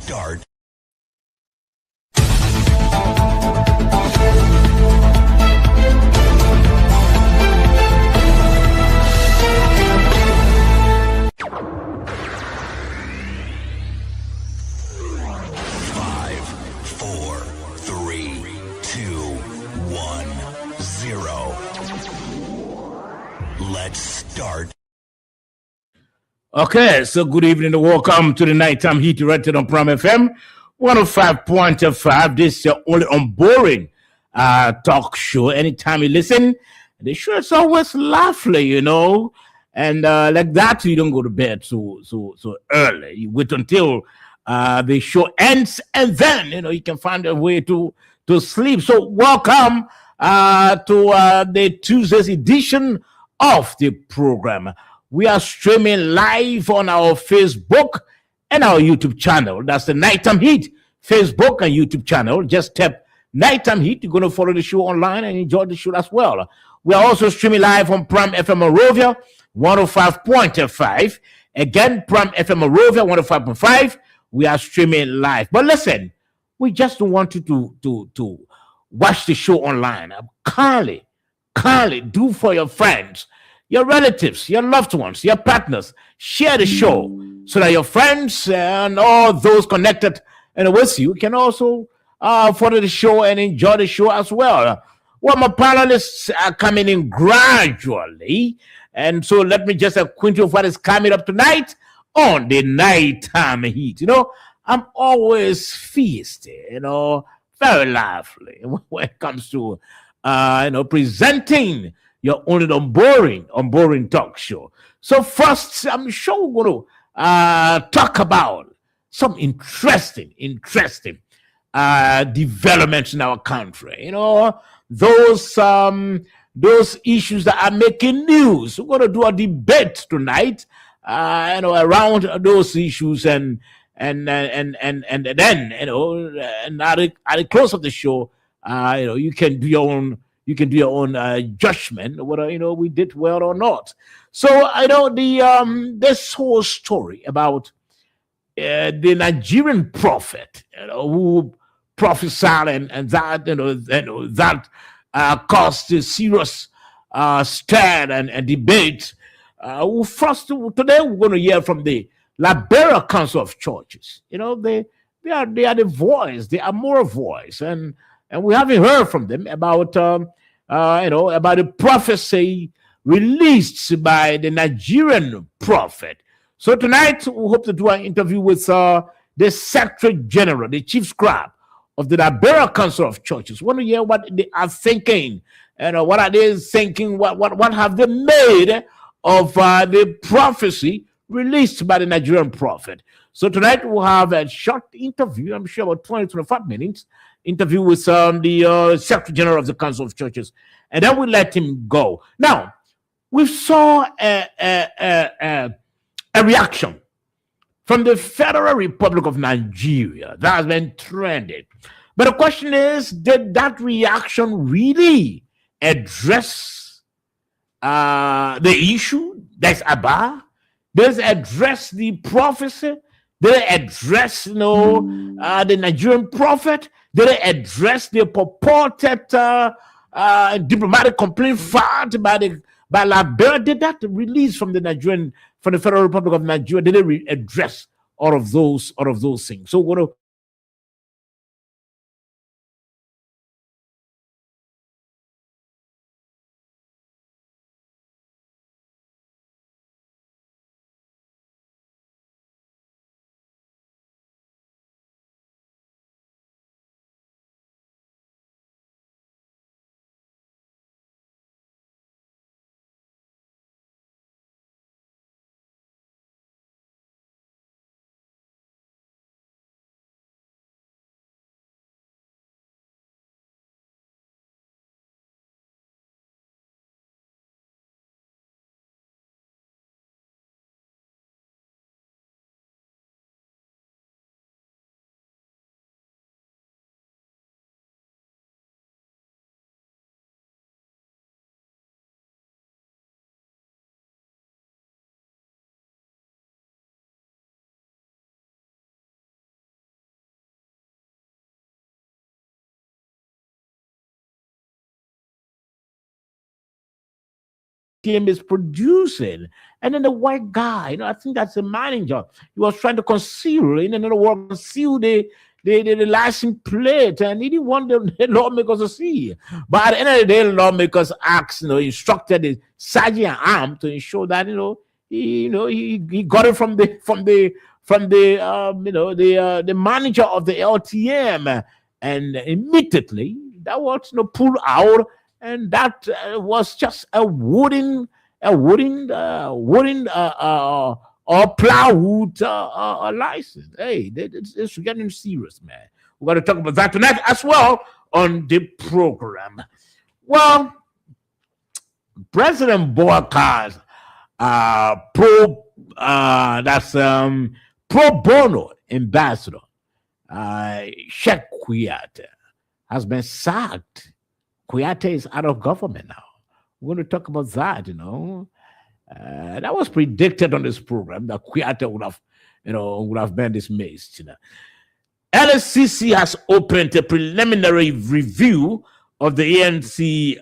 start. Five, four, three, two, 1, 0. Let's start. Okay, so good evening and welcome to the Nighttime Heat directed on Prime FM 105.5. This is your only unboring talk show. Anytime you listen, the show is always lively, and like that, you don't go to bed so early. You wait until the show ends, and then you can find a way to sleep. So welcome to the Tuesday's edition of the program. We are streaming live on our Facebook and our YouTube channel. That's the Nighttime Heat Facebook and YouTube channel. Just tap Nighttime Heat. You're going to follow the show online and enjoy the show as well. We are also streaming live on Prime FM Morovia 105.5. Again, Prime FM Morovia 105.5. We are streaming live. But listen, we just don't want you to watch the show online. Kindly do for your friends, your relatives, your loved ones, your partners. Share the show so that your friends and all those connected with you can also follow the show and enjoy the show as well. Well, my panelists are coming in gradually. And so let me just acquaint you with what is coming up tonight on the Nighttime Heat. I'm always feisty, very lively when it comes to, presenting your only unboring talk show. So first, I'm sure we're going to talk about some interesting developments in our country. Those issues that are making news. We're going to do a debate tonight, around those issues, and then, and at the close of the show, you can do your own. You can do your own judgment whether we did well or not. So this whole story about the Nigerian prophet, who prophesied and that that caused a serious stir and debate. First, today we're going to hear from the Liberia Council of Churches. They are the voice, they are more voice, and we haven't heard from them about about the prophecy released by the Nigerian prophet. So tonight we hope to do an interview with the Secretary General, the Chief Scribe of the Liberia Council of Churches. We want to hear what they are thinking, and what are they thinking? What have they made of the prophecy released by the Nigerian prophet? So tonight we'll have a short interview, I'm sure about 20-25 minutes, interview with the Secretary General of the Council of Churches, and then we'll let him go. Now, we saw a reaction from the Federal Republic of Nigeria that has been trending. But the question is, did that reaction really address the issue that's about? Does it address the prophecy? Did it address the Nigerian prophet? Did it address the purported diplomatic complaint filed by Liberia? Did that release from the Federal Republic of Nigeria? Did it address all of those things? So we're going to scheme is producing. And then the white guy, I think that's the manager. He was trying to conceal, in another word, conceal the license plate, and he didn't want the lawmakers to see. But at the end of the day, lawmakers asked, instructed the sergeant at arms to ensure that he got it from the manager of the LTM, and immediately that was pulled out, and that was just a wooden or plywood license. Hey, it's getting serious, man. We're going to talk about that tonight as well on the program. Well, President Boakar's pro bono ambassador, Sheikh Kuyate, has been sacked. Kuyate is out of government now. We're going to talk about that, that was predicted on this program that Kuyate would have been dismissed. LSCC has opened a preliminary review of the ANC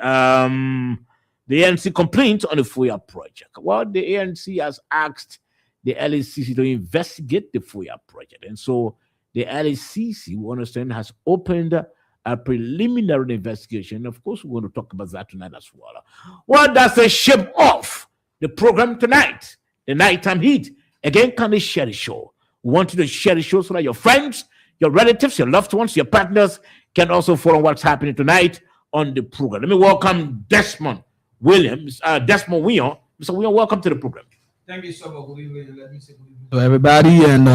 complaint on the FOIA project. Well, the ANC has asked the LSCC to investigate the FOIA project, and so the LSCC, we understand, has opened a preliminary investigation. Of course, we're going to talk about that tonight as well. What does the shape of the program tonight, the nighttime heat? Again, can they share the show? We want you to share the show so that your friends, your relatives, your loved ones, your partners can also follow what's happening tonight on the program. Let me welcome Desmond Williams, Desmond Wion. Mr. Wion, welcome to the program. Thank you so much. Good evening. Let me say good evening to everybody, and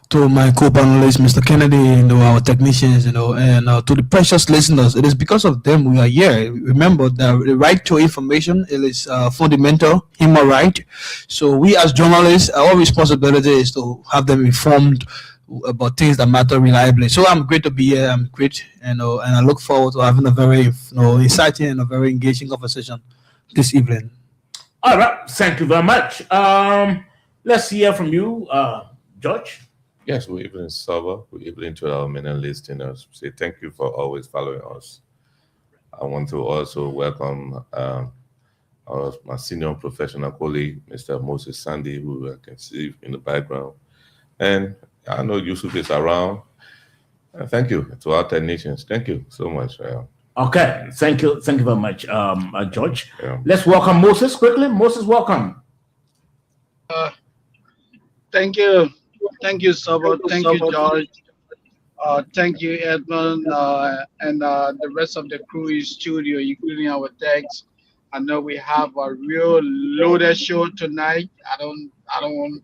to my co-panelists, Mr. Kennedy, our technicians, and to the precious listeners. It is because of them we are here. Remember that the right to information is fundamental human right. So we as journalists, our responsibility is to have them informed about things that matter reliably. So I'm great to be here. I'm great, and I look forward to having a very exciting and a very engaging conversation this evening. All right, thank you very much. Let's hear from you, George. Yes, good evening, Saba. Good evening to our many listeners. Say thank you for always following us. I want to also welcome my senior professional colleague, Mr. Moses Sandy, who I can see in the background. And I know Yusuf is around. Thank you to our technicians. Thank you so much. Okay, thank you very much, George. Yeah. Let's welcome Moses quickly. Moses, welcome. Thank you, Saba. Thank you, George. Thank you, Edmund, and the rest of the crew in studio, including our techs. I know we have a real loaded show tonight. I don't want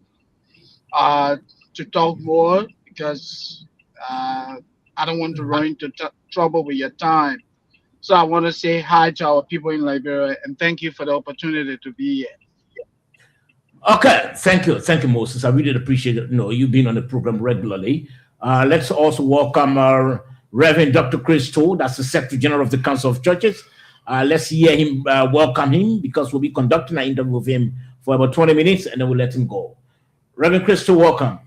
to talk more because I don't want to run into trouble with your time. So I want to say hi to our people in Liberia and thank you for the opportunity to be here. Okay, thank you, Moses. I really appreciate you being on the program regularly. Let's also welcome our Reverend Dr. Chris Toll, that's the Secretary General of the Council of Churches. Let's hear him, welcome him, because we'll be conducting an interview with him for about 20 minutes, and then we'll let him go. Reverend Chris Toll, welcome.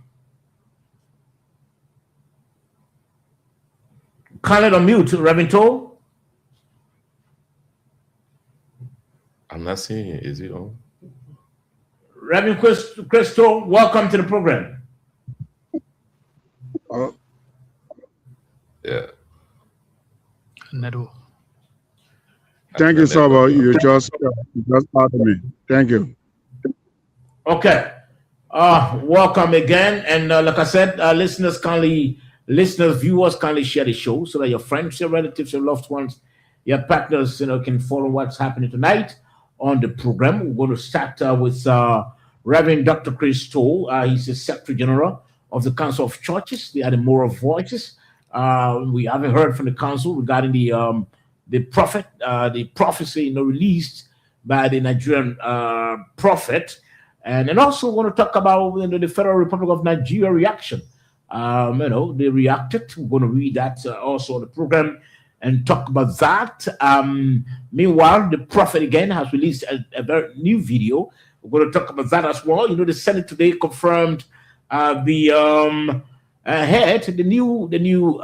Kindly unmute, Reverend Toll. I'm not seeing it. Is it on? Reverend Chris Toll, welcome to the program. Yeah. Nedu. Thank you, Saba. You just added me. Thank you. Okay. Welcome again. And like I said, viewers kindly share the show so that your friends, your relatives, your loved ones, your partners, can follow what's happening tonight on the program. We're going to start with Reverend Dr. Chris Toll. He's the Secretary General of the Council of Churches. They are the moral voices. We haven't heard from the council regarding the prophecy released by the Nigerian prophet. And also want to talk about the Federal Republic of Nigeria reaction. They reacted. We're going to read that also on the program and talk about that. Meanwhile, the prophet again has released a very new video. We're going to talk about that as well. The Senate today confirmed the new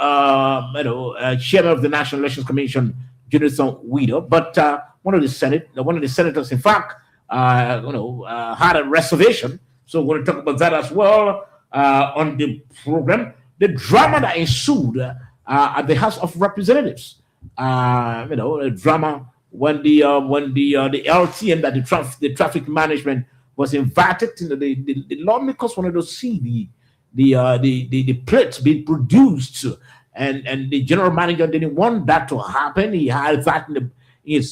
chairman of the National Elections Commission, Jonathan Widow. But one of the senators, in fact, had a reservation. So we're going to talk about that as well on the program. The drama that ensued at the House of Representatives. A drama when the LTM, that the traffic management, was invited. The lawmakers wanted to see the plates being produced, and the general manager didn't want that to happen. He had that in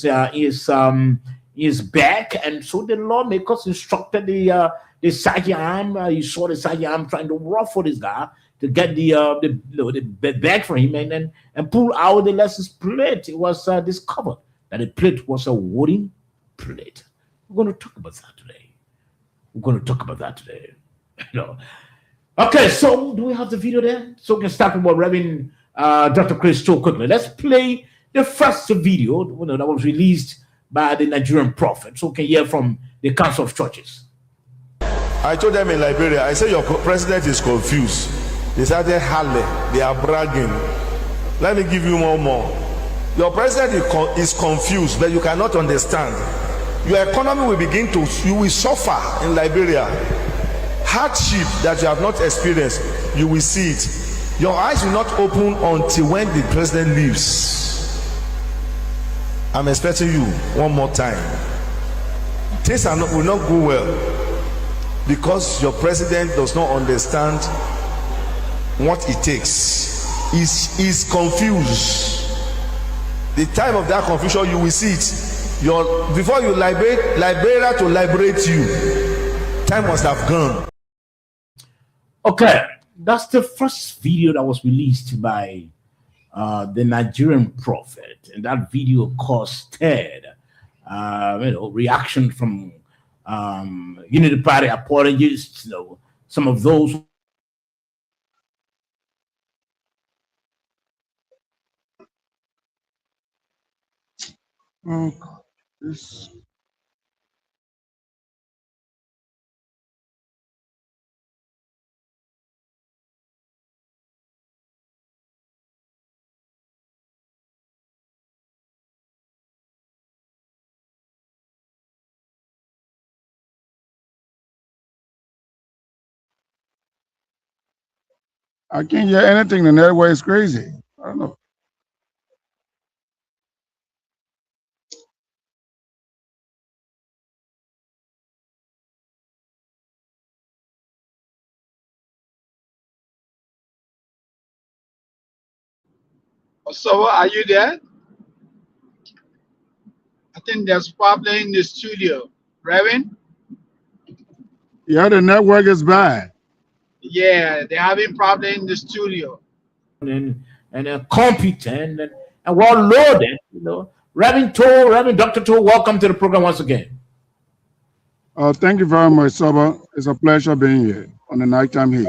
his back, and so the lawmakers instructed the Sergeant. You saw the Sergeant trying to ruffle this guy to get the bag for him, and pull out the license plate. It was discovered that the plate was a wooden plate. We're going to talk about that today. Okay, so do we have the video there? So we can start with what Reverend Dr. Chris told quickly. Let's play the first video that was released by the Nigerian prophet, so we can hear from the Council of Churches. I told them in Liberia, I said, your president is confused. They started howling. They are bragging. Let me give you one more. Your president is confused, but you cannot understand. Your economy will you will suffer in Liberia. Hardship that you have not experienced, you will see it. Your eyes will not open until when the president leaves. I'm expecting you one more time. Things will not go well because your president does not understand what it takes. He's confused. The time of that confusion, you will see it. Before you Liberia to liberate you, time must have gone. Okay, that's the first video that was released by the Nigerian prophet, and that video caused reaction from Unity Party apologists. Some of those. Oh, God. This. I can't hear anything. The network is crazy. I don't know. So, are you there? I think there's problem in the studio. Reverend? Yeah, the network is bad. Yeah, they're having problem in the studio. And competent and well loaded, Reverend Dr. Toll, welcome to the program once again. Thank you very much, Saba. It's a pleasure being here on the nighttime heat.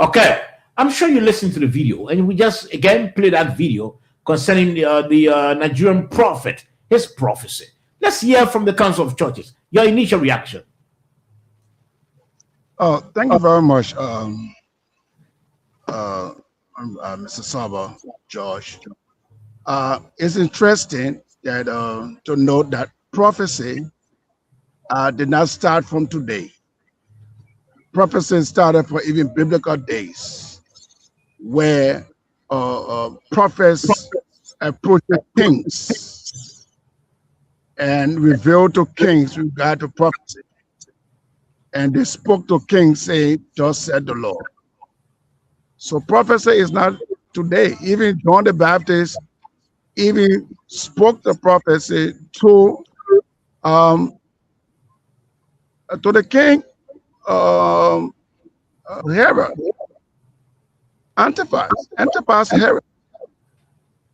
Okay, I'm sure you listened to the video, and we just again play that video concerning the Nigerian prophet, his prophecy. Let's hear from the Council of Churches. Your initial reaction. Thank you very much, Mr. Saba, Josh. It's interesting that to note that prophecy did not start from today. Prophecy started for even biblical days, where prophets approached kings and revealed to kings regard to prophecy. And they spoke to kings saying, "Thus said the Lord." So prophecy is not today. Even John the Baptist even spoke the prophecy to the king Herod, Antipas Herod,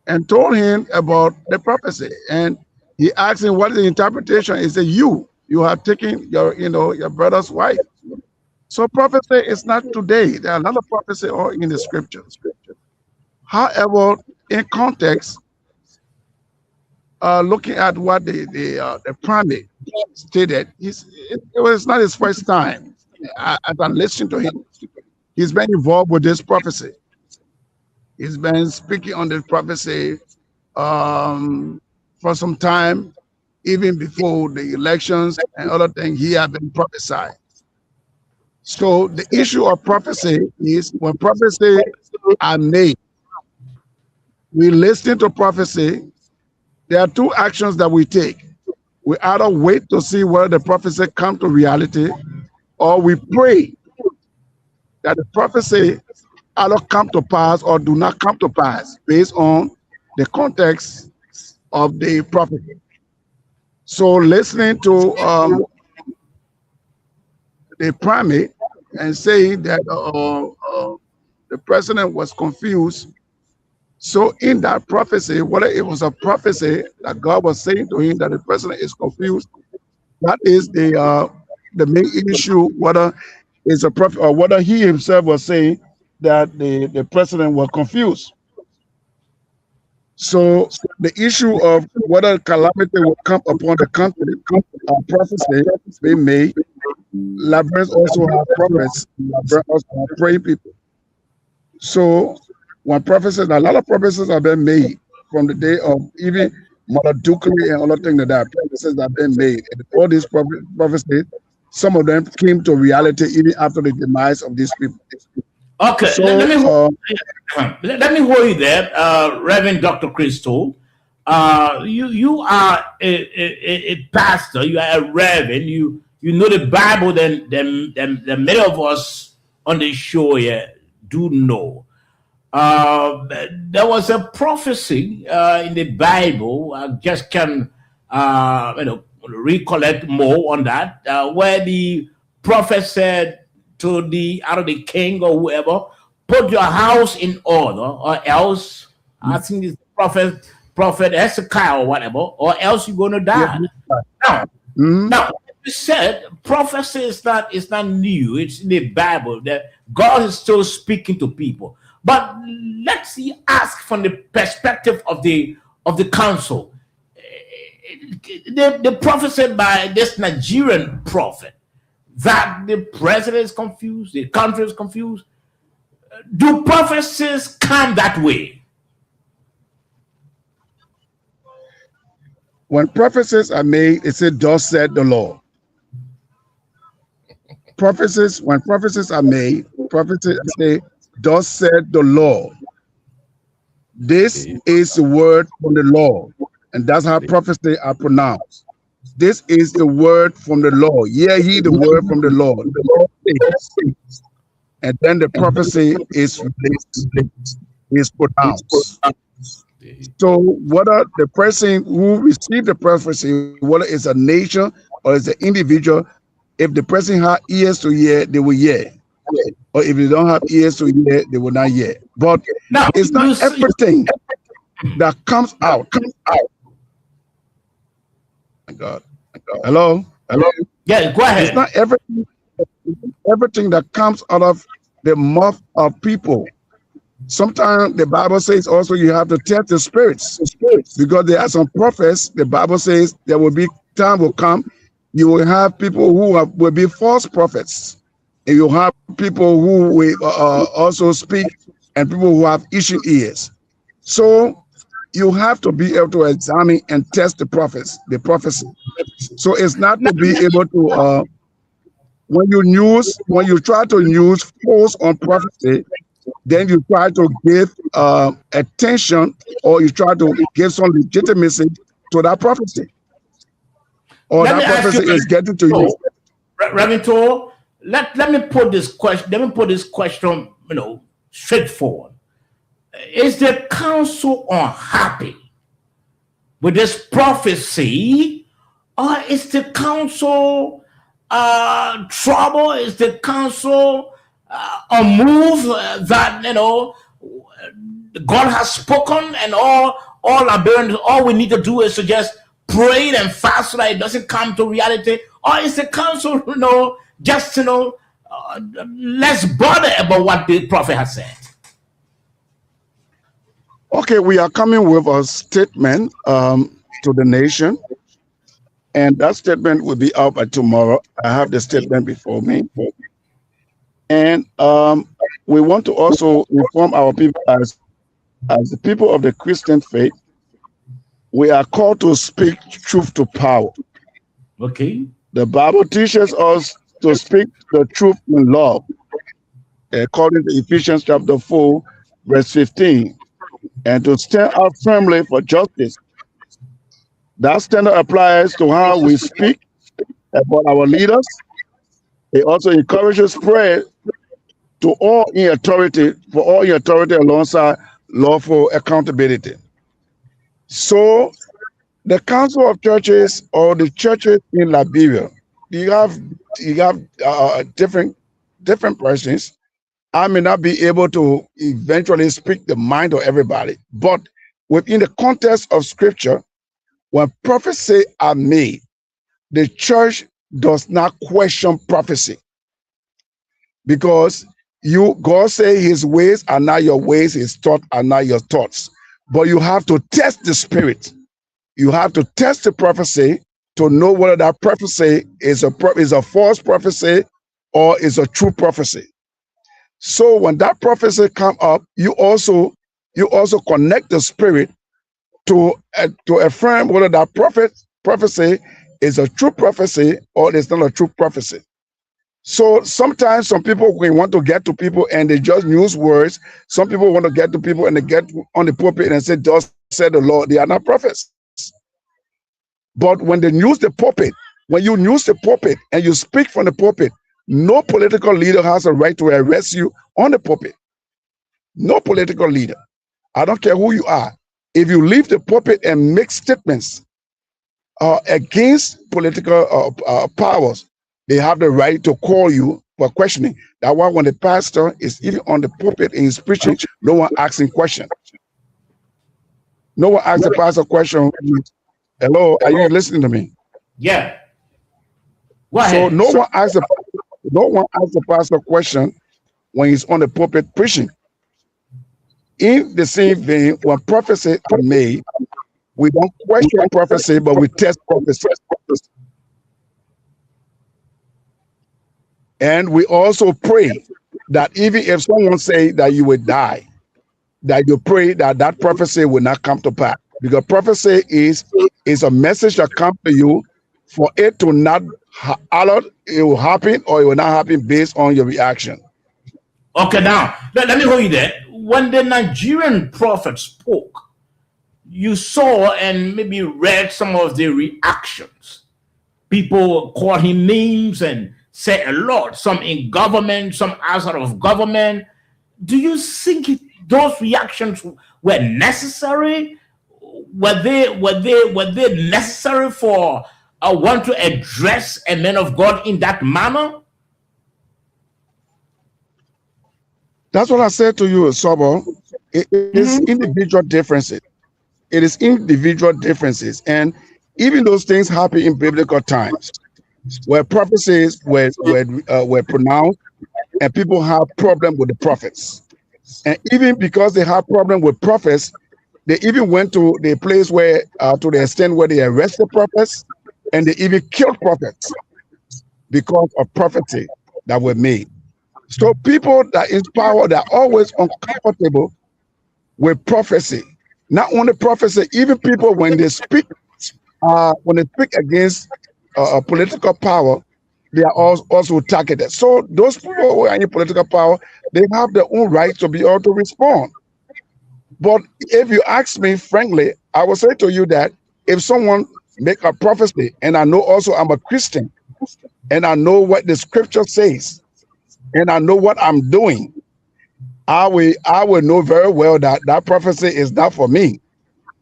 and told him about the prophecy. And he asked him, "What is the interpretation?" He said, You have taken your brother's wife. So prophecy is not today. There are a lot of prophecy all in the scriptures. However, in context, looking at what the primate stated, it was not his first time. As I listened to him, he's been involved with this prophecy. He's been speaking on this prophecy for some time. even before the elections and other things, he had been prophesying. So the issue of prophecy is when prophecy are made, we listen to prophecy. There are two actions that we take. We either wait to see whether the prophecy come to reality, or we pray that the prophecy either come to pass or do not come to pass based on the context of the prophecy. So listening to the primate and saying that the president was confused. So in that prophecy, whether it was a prophecy that God was saying to him that the president is confused, that is the main issue, whether it's a prophet or whether he himself was saying that the president was confused. So the issue of whether calamity will come upon the country, prophecy being made, Librarians also have prophets, Librarians also have praying people. So when prophecies, a lot of prophecies have been made from the day of even Mother Dukery and other things like that. Prophecies have been made. And all these prophecies, some of them came to reality even after the demise of these people. Okay, so, let me hold you there, Reverend Dr. Crystal. You are a pastor, you are a reverend, you know the Bible than many of us on the show here do know. There was a prophecy in the Bible. I just can recollect more on that, where the prophet said to the king or whoever, put your house in order, or else I think it's prophet Hezekiah or whatever, or else you're going to die. Now, you said prophecy is not new. It's in the Bible that God is still speaking to people. But let's ask from the perspective of the council. The prophecy by this Nigerian prophet that the president is confused, the country is confused. Do prophecies come that way? When prophecies are made, it said, "Thus said the Lord." Prophecies, when prophecies are made, prophecies say, "Thus said the Lord." This is the word from the Lord, and that's how prophecies are pronounced. This is the word from the Lord. Hear ye the word from the Lord. The Lord says, and then the prophecy is pronounced. So whether the person who received the prophecy, whether it's a nation or it's an individual, if the person has ears to hear, they will hear. Or if they don't have ears to hear, they will not hear. But now, it's not everything that comes out. My God. Hello? Yeah, go ahead. It's not everything that comes out of the mouth of people. Sometimes the Bible says also you have to test the spirits, because there are some prophets. The Bible says there will be time will come, you will have people who will be false prophets, and you have people who will also speak, and people who have itching ears. So you have to be able to examine and test the prophecy. So it's not to be able to when you try to use force on prophecy, then you try to give attention, or you try to give some legitimacy to that prophecy, or that prophecy is getting to you. Reverend Tor, let me put this question. Let me put this question, straightforward. Is the council unhappy with this prophecy, or is the council trouble? Is the council a move that God has spoken, and all we need to do is to just pray and fast so that it doesn't come to reality? Or is the council just less bothered about what the prophet has said? Okay, we are coming with a statement to the nation, and that statement will be out by tomorrow. I have the statement before me. And we want to also inform our people as the people of the Christian faith. we are called to speak truth to power. Okay. The Bible teaches us to speak the truth in love, according to Ephesians chapter 4, verse 15, and to stand up firmly for justice. That standard applies to how we speak about our leaders. It also encourages prayer to all in authority, for all in authority alongside lawful accountability. So the Council of Churches, or the churches in Liberia, you have different persons. I may not be able to eventually speak the mind of everybody, but within the context of Scripture, when prophecy are made, the church does not question prophecy, because God say his ways are not your ways, his thoughts are not your thoughts. But you have to test the spirit. You have to test the prophecy to know whether that prophecy is a false prophecy or is a true prophecy. So when that prophecy come up, you also connect the spirit to affirm whether that prophecy is a true prophecy or it's not a true prophecy. So sometimes some people want to get to people and they just use words. Some people want to get to people and they get on the pulpit and say, "Thus said the Lord." They are not prophets. But when they use the pulpit, when you use the pulpit and you speak from the pulpit, no political leader has a right to arrest you on the pulpit. No political leader. I don't care who you are. If you leave the pulpit and make statements against political powers, they have the right to call you for questioning. That's why when the pastor is even on the pulpit and he's preaching, no one asking questions. No one asks the pastor a question. Hello, are you listening to me? Yeah. So no one asks the pastor a question when he's on the pulpit preaching. In the same vein, when prophecy are made, we don't question prophecy, but we test prophecy. And we also pray that even if someone say that you will die, that you pray that that prophecy will not come to pass. Because prophecy is a message that comes to you for it to not it will happen or it will not happen based on your reaction. Okay, now let me hold you there. When the Nigerian prophet spoke, you saw and maybe read some of the reactions. People called him names and said a lot, some in government, some outside of government. Do you think those reactions were necessary? Were they necessary for one to address a man of God in that manner? That's what I said to you, Sobo. It is individual differences. It is individual differences. And even those things happen in biblical times, where prophecies were pronounced and people have problem with the prophets. And even because they have problem with prophets, they even went to the place where, to the extent where they arrested prophets and they even killed prophets because of prophecy that were made. So people that is power, they're always uncomfortable with prophecy. Not only prophecy, even people when they speak against political power, they are also targeted. So those people who are in political power, they have their own right to be able to respond. But if you ask me frankly, I will say to you that if someone make a prophecy, and I know also I'm a Christian, and I know what the scripture says, and I know what I'm doing, I will know very well that that prophecy is not for me.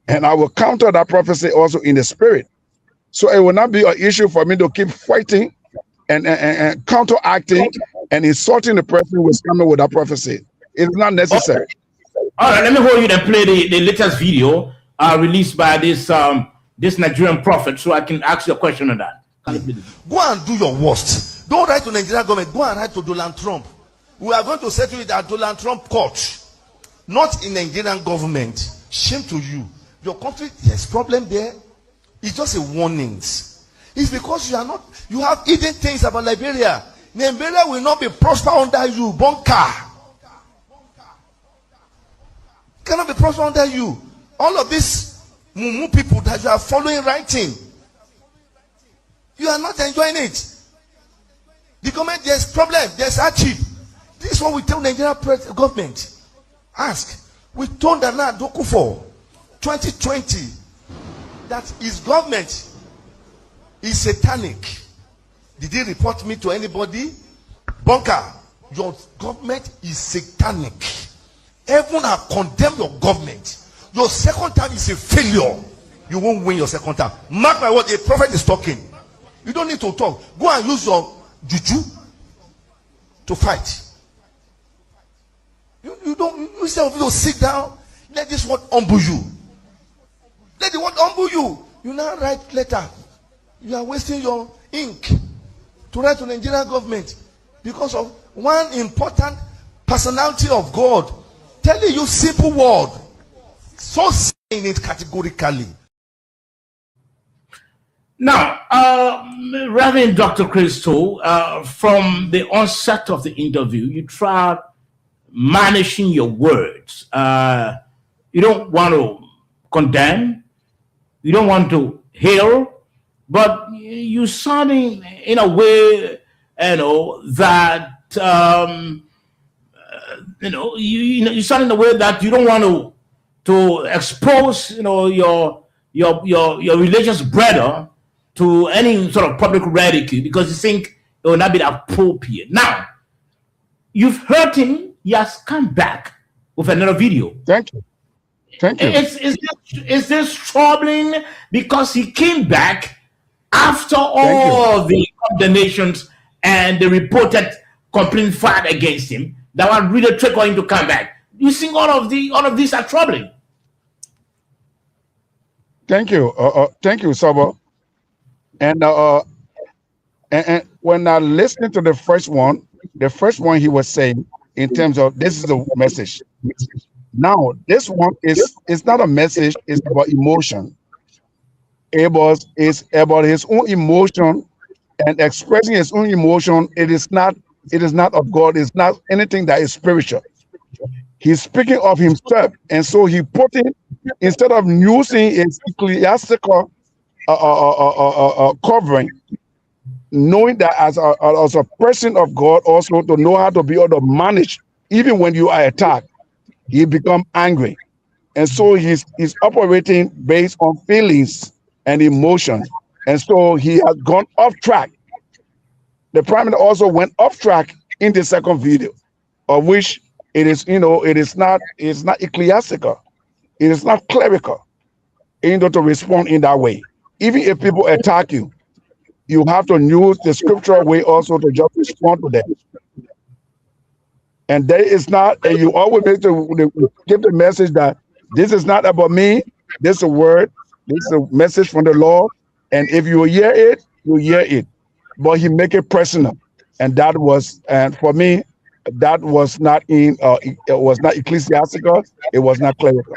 And I will counter that prophecy also in the spirit. So it will not be an issue for me to keep fighting and counteracting and insulting the person who is coming with that prophecy. It's not necessary. All right, let me hold you and play the latest video released by this Nigerian prophet, so I can ask you a question on that. Go and do your worst. Don't write to Nigerian government. Go and write to Donald Trump. We are going to settle it at Donald Trump court, not in Nigerian government. Shame to you. Your country, there's problem there. It's just a warnings. It's because you have hidden things about Liberia. Liberia will not be prosper under you. Bunker. Cannot be prosper under you. All of this mumu people that you are following writing. You are not enjoying it. The government, there's problem, there's hardship. This is what we tell Nigerian government. Ask. We told Nana Akufo 2020 that his government is satanic. Did he report me to anybody? Bunker, your government is satanic. Everyone have condemned your government. Your second term is a failure. You won't win your second term. Mark my word, a prophet is talking. You don't need to talk. Go and use your juju to fight. You don't, instead of you to sit down, let this word humble you. Let the word humble you. You now write letter. You are wasting your ink to write to Nigerian government because of one important personality of God telling you simple word, so saying it categorically. Now, Reverend Dr. Crystal, from the onset of the interview, you tried managing your words. You don't want to condemn, you don't want to hail, but you sounding in a way, that you sound in a way that you don't want to expose, your religious brother to any sort of public ridicule because you think it will not be appropriate. Now, you've heard him. He has come back with another video. Thank you. Thank you. Is this troubling because he came back after all the condemnations and the reported complaint filed against him that were really trigger him to come back? You think all of these are troubling? Thank you. Thank you, Saba. And when I listened to the first one he was saying in terms of this is a message. Now, this one is not a message, it's about emotion. It's about his own emotion and expressing his own emotion. It is not of God, it's not anything that is spiritual. He's speaking of himself, and so he put it, instead of using his ecclesiastical covering, knowing that as a person of God, also to know how to be able to manage, even when you are attacked, he become angry, and so he's operating based on feelings and emotions, and so he has gone off track. The Prime Minister also went off track in the second video, of which it is not ecclesiastical, it is not clerical, to respond in that way. Even if people attack you, you have to use the scriptural way also to just respond to them. And there is not, and you always need to give the message that this is not about me, this is a word, this is a message from the Lord, and if you hear it, you hear it. But he make it personal, and that was, and for me, that was not it was not ecclesiastical, it was not clerical.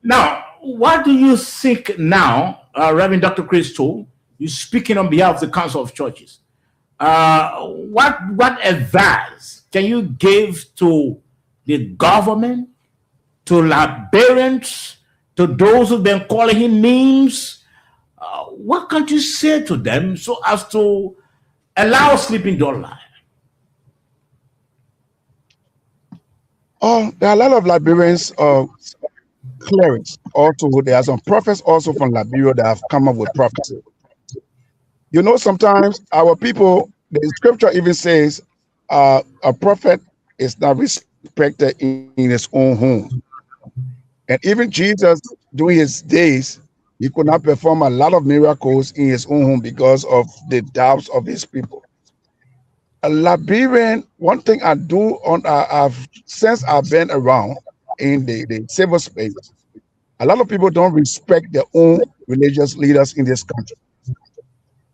Now, what do you think now, Reverend Dr. Crystal? You're speaking on behalf of the Council of Churches. What advice can you give to the government, to Liberians, to those who've been calling him names? What can you say to them so as to allow sleeping don't lie? There are a lot of Liberians, clerics also. There are some prophets also from Liberia that have come up with prophecy. Sometimes our people, the scripture even says, a prophet is not respected in his own home. And even Jesus, during his days, he could not perform a lot of miracles in his own home because of the doubts of his people. A Liberian, one thing I do since I've been around in the civil space, a lot of people don't respect their own religious leaders in this country.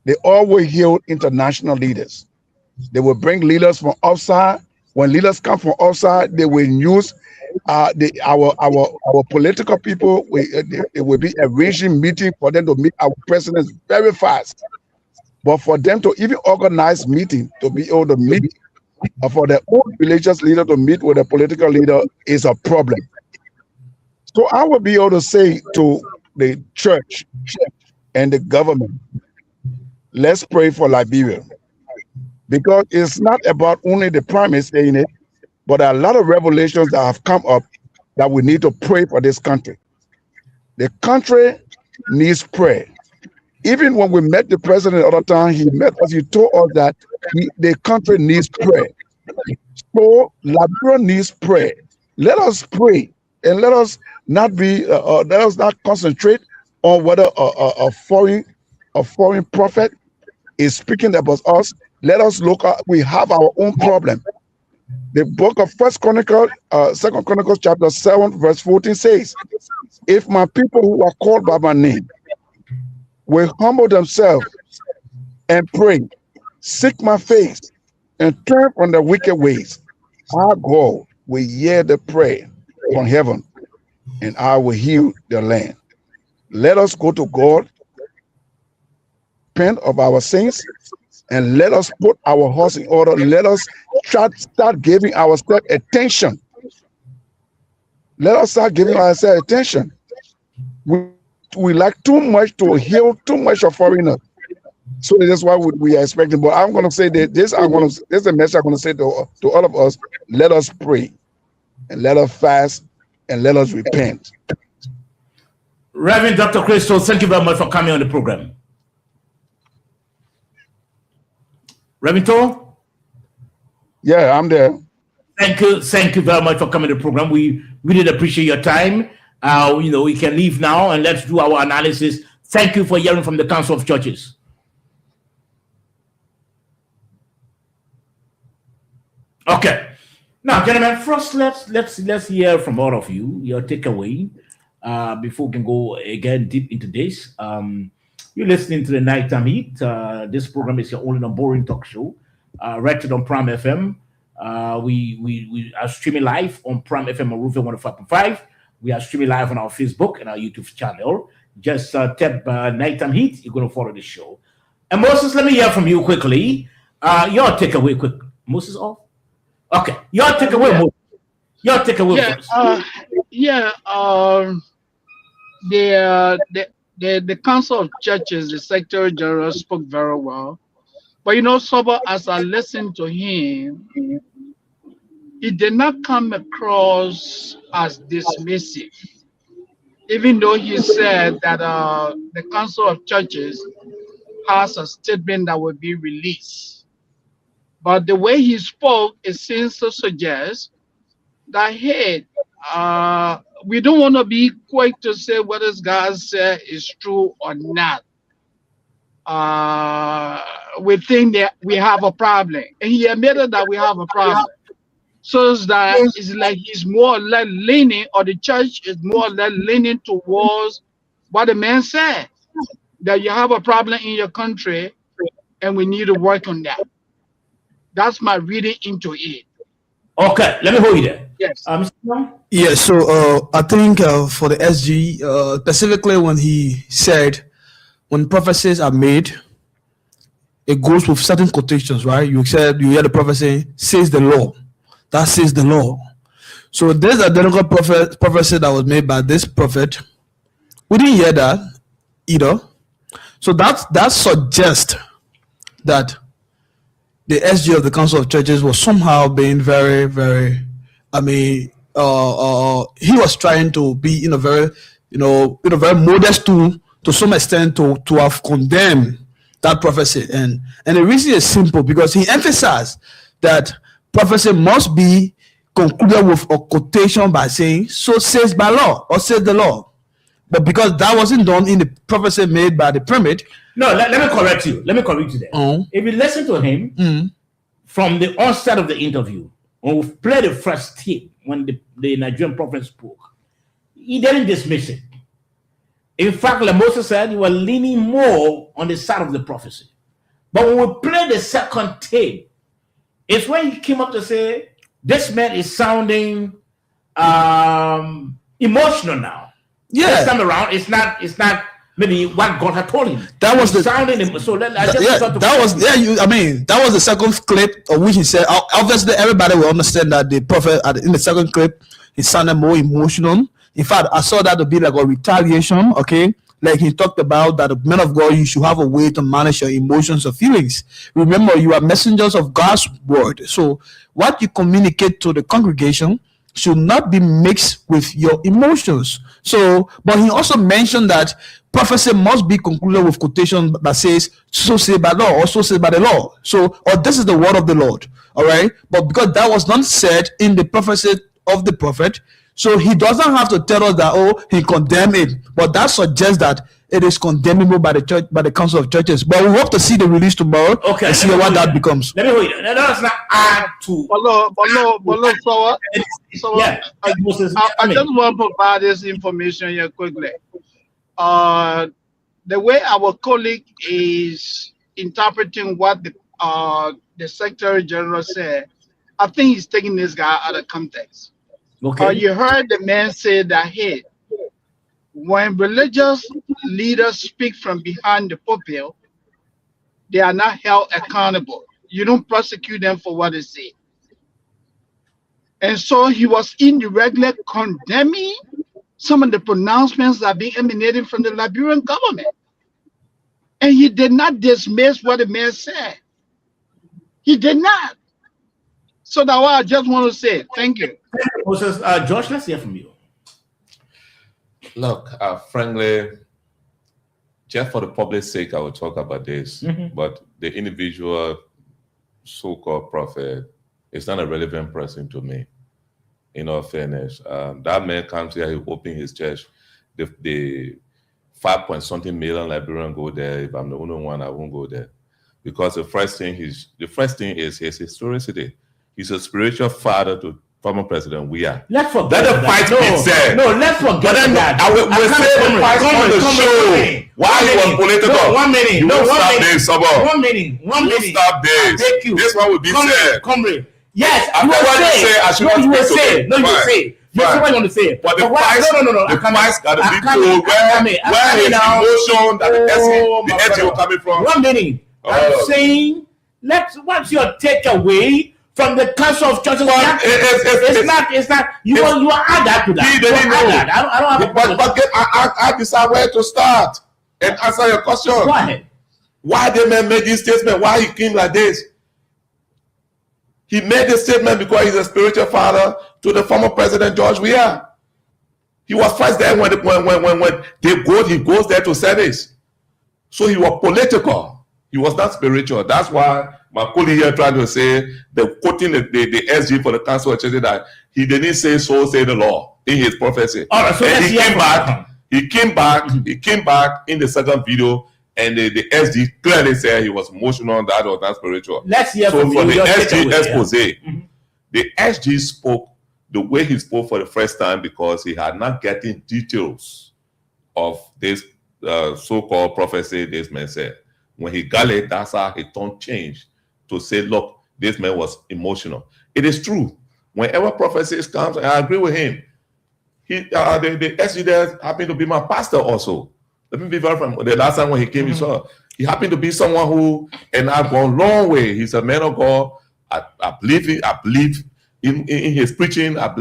They always hail international leaders. They will bring leaders from outside. When leaders come from outside, they will use our political people. It will be arranging meeting for them to meet our presidents very fast. But for them to even organize meeting, to be able to meet, for their own religious leader to meet with a political leader is a problem. So I would be able to say to the church and the government, let's pray for Liberia. Because it's not about only the prime minister in it, but there are a lot of revelations that have come up that we need to pray for this country. The country needs prayer. Even when we met the president the other time, he told us that the country needs prayer. So Liberia needs prayer. Let us pray and let us not concentrate on whether a foreign prophet is speaking about us. Let us look at, we have our own problem. The book of Second Chronicles chapter 7 verse 14 says, if my people who are called by my name will humble themselves and pray, seek my face, and turn from their wicked ways, our God will hear the prayer from heaven, and I will heal the land. Let us go to God, repent of our sins, and let us put our hearts in order. Let us start giving ourselves attention. Let us start giving ourselves attention. We like too much to heal too much of foreigners. So that's why we are expecting. But I'm going to say that this is a message I'm going to say to all of us. Let us pray and let us fast and let us repent. Reverend Dr. Christo, thank you very much for coming on the program. Reverend Toll? Yeah, I'm there. Thank you very much for coming to the program. We really appreciate your time. We can leave now and let's do our analysis. Thank you for hearing from the Council of Churches. Okay. Now, gentlemen, first let's hear from all of you your takeaway before we can go again deep into this. You're listening to the Nighttime Heat. This program is your only non-boring talk show, rated on Prime FM. We are streaming live on Prime FM on Roofing 105.5. We are streaming live on our Facebook and our YouTube channel. Just tap Nighttime Heat. You're going to follow the show. And Moses, let me hear from you quickly. Your takeaway, quick. Moses off? Okay. Your takeaway, Moses. Your takeaway first. The Council of Churches, the Secretary General spoke very well. But Soba, as I listened to him, it did not come across as dismissive. Even though he said that the Council of Churches has a statement that will be released. But the way he spoke, it seems to suggest that, hey, we don't want to be quick to say what this guy said is true or not. We think that we have a problem. And he admitted that we have a problem. So that it's like he's more or less leaning, or the church is more or less leaning towards what the man said, that you have a problem in your country and we need to work on that. That's my reading into it. Okay, let me hold you there. Yes. Yeah, so I think for the SG, specifically when he said, when prophecies are made, it goes with certain quotations, right? You hear the prophecy, says the Lord. That says the Lord. So there's a identical prophecy that was made by this prophet. We didn't hear that either. So that suggests that the SG of the Council of Churches was somehow being very, very, he was trying to be in a very modest to some extent to have condemned that prophecy. And the reason is simple, because he emphasized that prophecy must be concluded with a quotation by saying, so says by law, or says the Lord. But because that wasn't done in the prophecy made by the primate. No, let me correct you. Let me correct you there. If you listen to him from the onset of the interview, when we played the first tape when the Nigerian prophet spoke, he didn't dismiss it. In fact, like Moses said, you were leaning more on the side of the prophecy. But when we played the second tape, it's when he came up to say, this man is sounding emotional now. Yeah. This time around, it's not maybe what God had told him. That was the sounding. So that was the second clip of which he said. Obviously, everybody will understand that the prophet in the second clip he sounded more emotional. In fact, I saw that to be like a retaliation. Okay, like he talked about that the men of God, you should have a way to manage your emotions or feelings. Remember, you are messengers of God's word. So what you communicate to the congregation should not be mixed with your emotions. So, but he also mentioned that prophecy must be concluded with quotation that says, so say by law, or so say by the law. So, or this is the word of the Lord. All right. But because that was not said in the prophecy of the prophet, so he doesn't have to tell us that, oh, he condemned it. But that suggests that it is condemnable by the church, by the council of churches. But we hope to see the release tomorrow. Okay, and see what that becomes. Let me wait. Let us not add to. So Yeah, I just want to provide this information here quickly. The way our colleague is interpreting what the Secretary General said, I think he's taking this guy out of context. Okay. You heard the man say that, hey, when religious leaders speak from behind the pulpit, they are not held accountable. You don't prosecute them for what they say. And so he was indirectly condemning some of the pronouncements that are being emanating from the Liberian government. And he did not dismiss what the man said. He did not. So that's what I just want to say. Thank you. Moses, Josh, let's hear from you. Look, frankly, just for the public's sake, I will talk about this. But the individual so-called prophet is not a relevant person to me. In all fairness, that man comes here, he open his church. The 5-point-something million Liberian go there. If I'm the only one, I won't go there, because the first thing is his historicity. He's a spiritual father to former President Weah. Let's forget Let the fight be said. No, let's forget that. I will say the fight on the show. Why he was political? No, 1 minute. You No, won't 1 stop minute. this, Sabo. 1 minute. 1 minute. Stop this. Thank you. This one will be said. Comrade. Yes, I you know will what you say. say. I should No, not you will speak to say. it. No, you will Fine. say. Yes, Fine. what you want to say. But the why- price, no. the price got to be told where his emotion that the SG will coming from. 1 minute. I'm saying, what's your takeaway from the Council of Churches? It's not. You will add that to that. He didn't know. I don't have a problem. But I decide where to start and answer your question. Go ahead. Why the man made this statement? Why he came like this? He made this statement because he's a spiritual father to the former President George Weah. He was first there when he goes there to service. So he was political. He was not spiritual. That's why my colleague here trying to say, quoting the SG for the council of churches, that he didn't say so say the law in his prophecy. All right, so and he came back in the second video, and the SG clearly said he was emotional, that was not spiritual. Let's hear so from for you. the SG expose, the SG spoke the way he spoke for the first time because he had not gotten details of this so-called prophecy this man said. When he got it, that's how his tone changed to say, look, this man was emotional. It is true. Whenever prophecies comes, and I agree with him. The SG there happened to be my pastor also. Let me be very frank. The last time when he came, he happened to be someone who, and I've gone a long way. He's a man of God. I believe in his preaching. I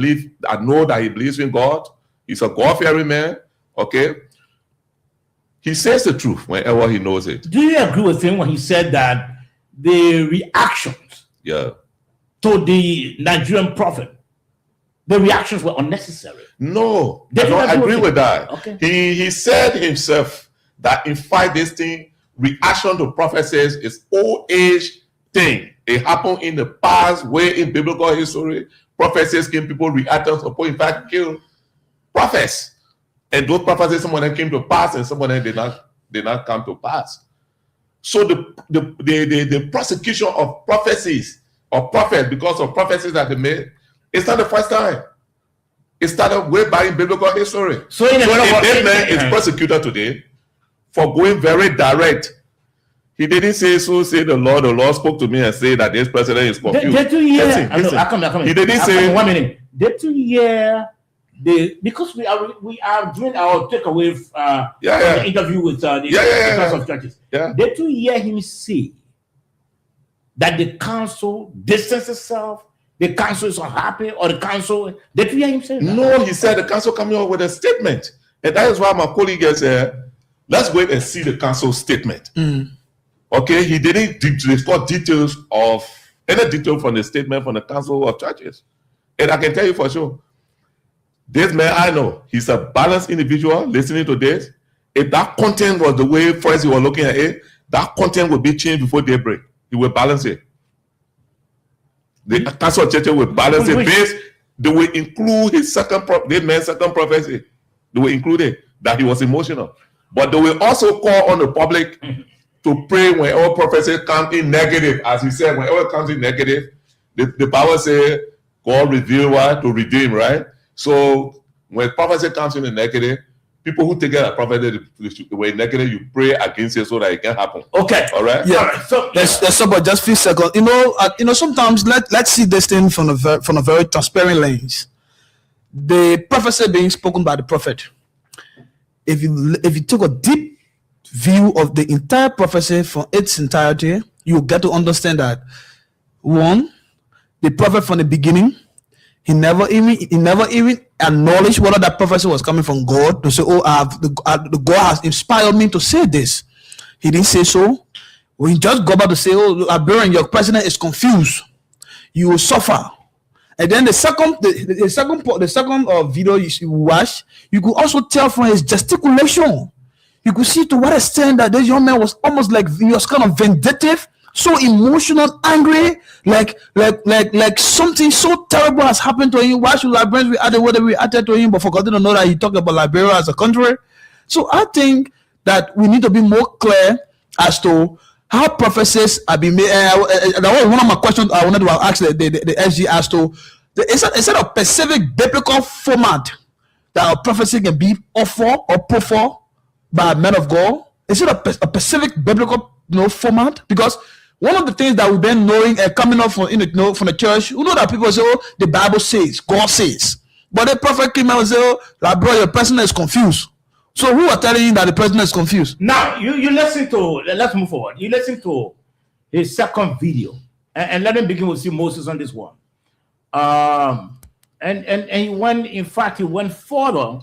know that he believes in God. He's a God-fearing man. Okay. He says the truth whenever he knows it. Do you agree with him when he said that the reactions to the Nigerian prophet, the reactions were unnecessary? No, I don't agree with that. Okay. He said himself that in fact this thing, reaction to prophecies is old age thing. It happened in the past, way in biblical history. Prophecies came, people reacted, support, in fact, kill prophets. And those prophecies, some of them came to pass, and some of them did not come to pass. So the prosecution of prophecies or prophets because of prophecies that they made, it's not the first time. It started way back in biblical history. So if that man is prosecuted today for going very direct, he didn't say, so say the Lord spoke to me and say that this president is confused. He didn't say. 1 minute. Did you hear because we are doing our takeaway the interview with the Council of Churches. Did you hear him say that the council distanced itself the council is unhappy or the council. Did you hear him say that? No, he said the council coming up with a statement. And that is why my colleague said, let's wait and see the council statement. Okay, he didn't discuss details of any detail from the statement from the Council of Churches. And I can tell you for sure, this man I know, he's a balanced individual listening to this. If that content was the way first he was looking at it, that content would be changed before daybreak. He will balance it. The Council of Churches will balance it based. They will include his this man's second prophecy. They will include it, that he was emotional. But they will also call on the public to pray whenever prophecy comes in negative. As he said, whenever it comes in negative, the Bible says, God reveal what? To redeem, right? So when prophecy comes in the negative, people who take it as prophecy the way negative, you pray against it so that it can happen. Okay. All right? Yeah. All right. So Let's about just few seconds. Sometimes let's see this thing from a very transparent lens. The prophecy being spoken by the prophet. If you took a deep view of the entire prophecy from its entirety, you get to understand that one, the prophet from the beginning, he never even acknowledged whether that prophecy was coming from God to say, the God has inspired me to say this. He didn't say so. When he just go back to say, Liberian, your president is confused, you will suffer. And then the second video you watch, you could also tell from his gesticulation, you could see to what extent that this young man was almost like he was kind of vindictive, so emotional, angry, like something so terrible has happened to him. Why should Liberians react whether we reacted to him, but forgotten to know that he talked about Liberia as a country? So I think that we need to be more clear as to how prophecies are being made. That was one of my questions I wanted to ask the SG as to is it a specific biblical format that a prophecy can be offered or put for by men of God? Is it a specific biblical format? Because one of the things that we've been knowing and coming up from from the church, you know that people say, the Bible says, God says, but the prophet came out and say, bro, your person is confused. So who are telling you that the president is confused? now you listen to. Let's move forward. You listen to his second video, and let him begin with see Moses on this one. And he went. In fact, he went further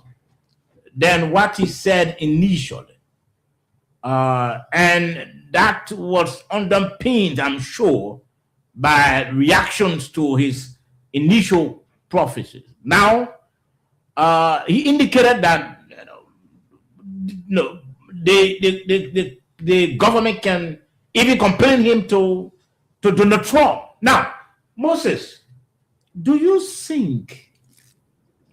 than what he said initially, and that was underpinned, I'm sure, by reactions to his initial prophecies. Now, he indicated that the government can even compare him to Donald Trump. Now, Moses, do you think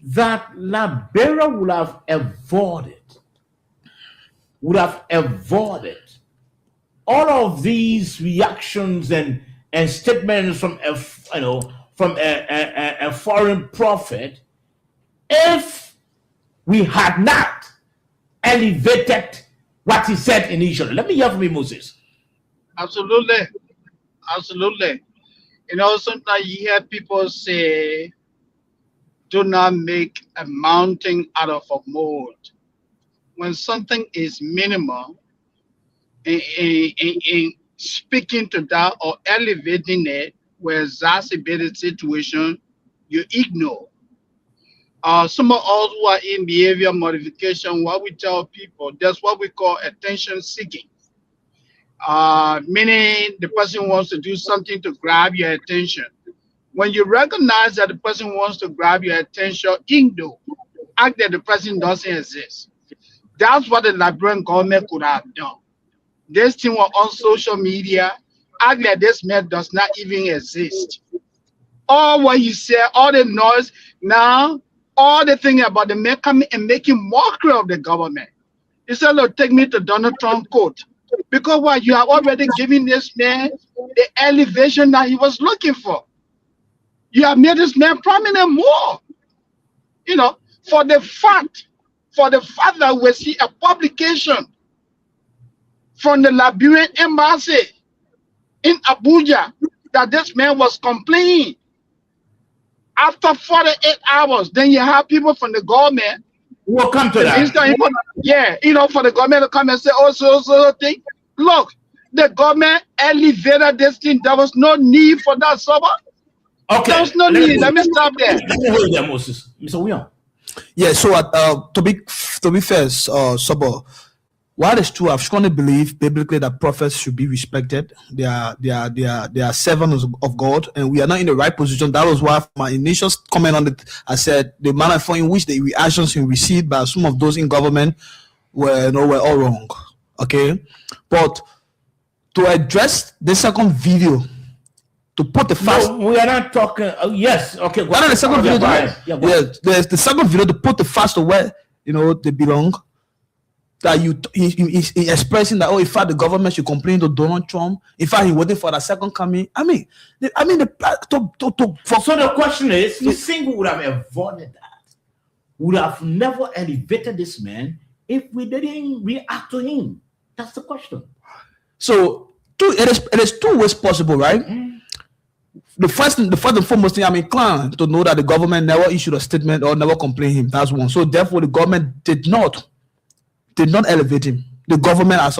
that Liberia would have avoided all of these reactions and statements from a foreign prophet if we had not elevated what he said initially? Let me hear from you, Moses. Absolutely. Sometimes you hear people say, do not make a mountain out of a mold. When something is minimal, in speaking to that or elevating it, where exacerbated situation, you ignore. Some of us who are in behavior modification, what we tell people, that's what we call attention seeking. Meaning the person wants to do something to grab your attention. When you recognize that the person wants to grab your attention, ignore. Act that the person doesn't exist. That's what the Liberian government could have done. This thing was on social media, act like this man does not even exist. All what you say, all the noise, now, all the thing about the man coming and making mockery of the government. He said, look, take me to Donald Trump court. Because what you are already giving this man the elevation that he was looking for. You have made this man prominent more. For the fact that we see a publication from the Liberian embassy in Abuja that this man was complaining. After 48 hours, then you have people from the government. We'll come to that. For the government to come and say, so thing. Look, the government elevated this thing. There was no need for that, Saba. Okay. There's no need. Let me stop there. Let me hold there, Moses. Mr. William. Yeah, so to be fair, Sabo, while it's true, I strongly believe biblically that prophets should be respected. They are servants of God, and we are not in the right position. That was why my initial comment on it, I said the manner in which the reactions we received by some of those in government were all wrong. Okay, but to address the second video, to put the first. No, we are not talking. Yes, okay. Why not the second video? Yeah, the second video to put the first to where they belong. That he expressing that in fact the government should complain to Donald Trump. In fact, he waiting for the second coming. So the question is, you think we would have avoided that? Would have never elevated this man if we didn't react to him? That's the question. So it is two ways possible, right? The first and foremost thing, I'm inclined to know that the government never issued a statement or never complained him. That's one. So therefore, the government did not elevate him. The government as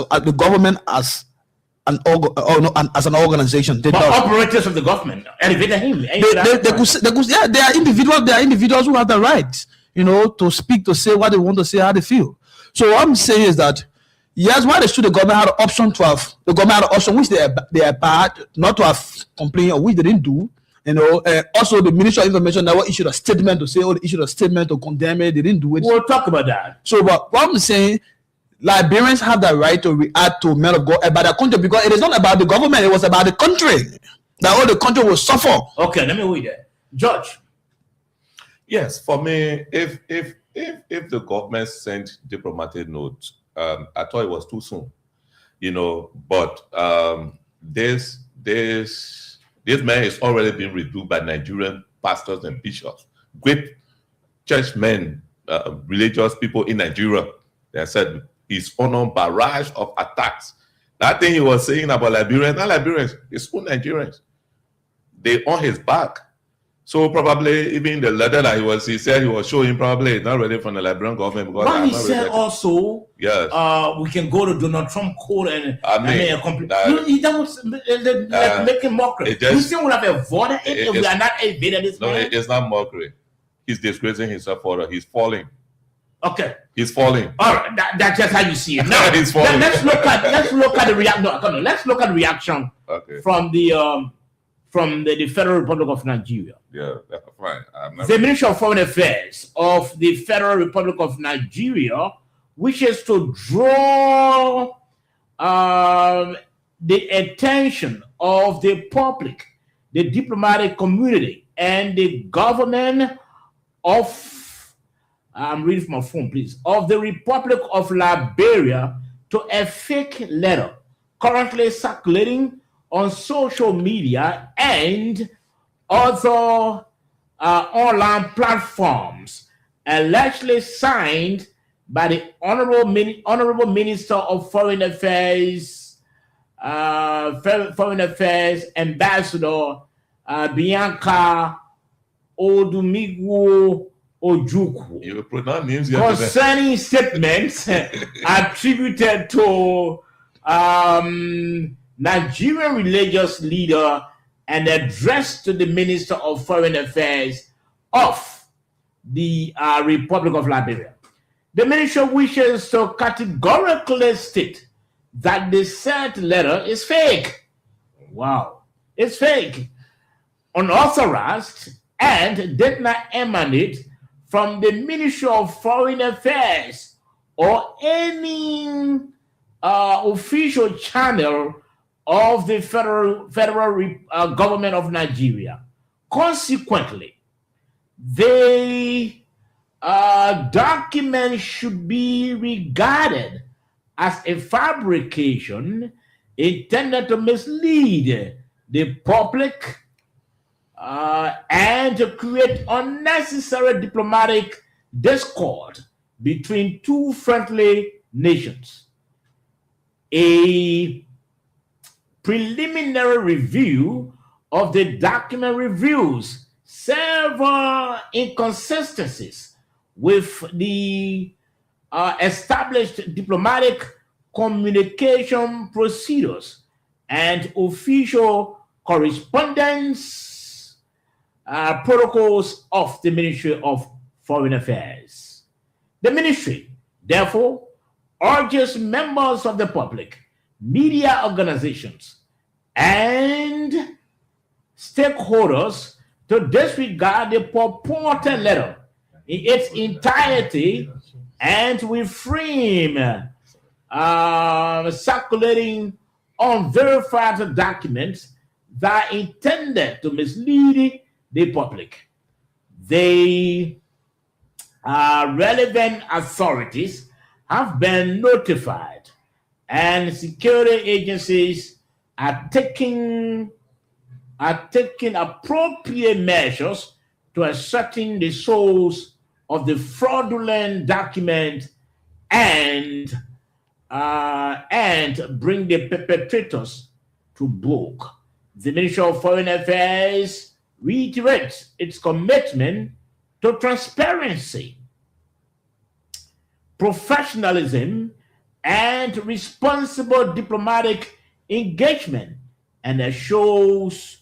an organization did not. Operators of the government elevated him. They are individuals. There are individuals who have the right, to speak, to say what they want to say, how they feel. So what I'm saying is that yes, why the government had an option to have which they are bad not to have complained, or which they didn't do. Also the Ministry of Information never issued a statement to say, they issued a statement to condemn it. They didn't do it. We'll talk about that. So, but what I'm saying, Liberians have the right to react to men of God about their country, because it is not about the government; it was about the country. That all the country will suffer. Okay, let me wait there, George. Yes, for me, if the government sent diplomatic notes, I thought it was too soon, But this man is already being rebuked by Nigerian pastors and bishops, great churchmen, religious people in Nigeria. They said he's under barrage of attacks. That thing he was saying about Liberians, not Liberians, it's all Nigerians. They on his back. So probably even the letter that he said he was showing probably not ready from the Liberian government. Because but he said also, yes, we can go to Donald Trump court and that was making mockery. You still would have avoided it if we are not evaded this man? It's not mockery. He's disgracing himself further. He's falling. Okay. He's falling. All right, that's just how you see it. Now, he's falling. Let's look at the reaction. No, let's look at the reaction from the Federal Republic of Nigeria. Yeah, that's fine. The Ministry of Foreign Affairs of the Federal Republic of Nigeria wishes to draw the attention of the public, the diplomatic community, and the government of I'm reading from my phone, please. Of the Republic of Liberia to a fake letter currently circulating on social media and other online platforms, allegedly signed by the Honorable Minister of Foreign Affairs, Ambassador Bianca Odumigwu Ojukwu, you put down names concerning statements attributed to Nigerian religious leader and addressed to the Minister of Foreign Affairs of the Republic of Liberia. The minister wishes to categorically state that the said letter is fake. Wow, it's fake, unauthorized, and did not emanate from the Ministry of Foreign Affairs or any official channel of the federal government of Nigeria. Consequently, the document should be regarded as a fabrication intended to mislead the public and to create unnecessary diplomatic discord between two friendly nations. A preliminary review of the document reveals several inconsistencies with the established diplomatic communication procedures and official correspondence protocols of the Ministry of Foreign Affairs. The ministry, therefore, urges members of the public, media organizations, and stakeholders to disregard the purported letter in its entirety and to refrain circulating unverified documents that are intended to mislead the public. The relevant authorities have been notified, and security agencies are taking appropriate measures to ascertain the source of the fraudulent document and bring the perpetrators to book. The Ministry of Foreign Affairs reiterates its commitment to transparency, professionalism, and responsible diplomatic engagement, and assures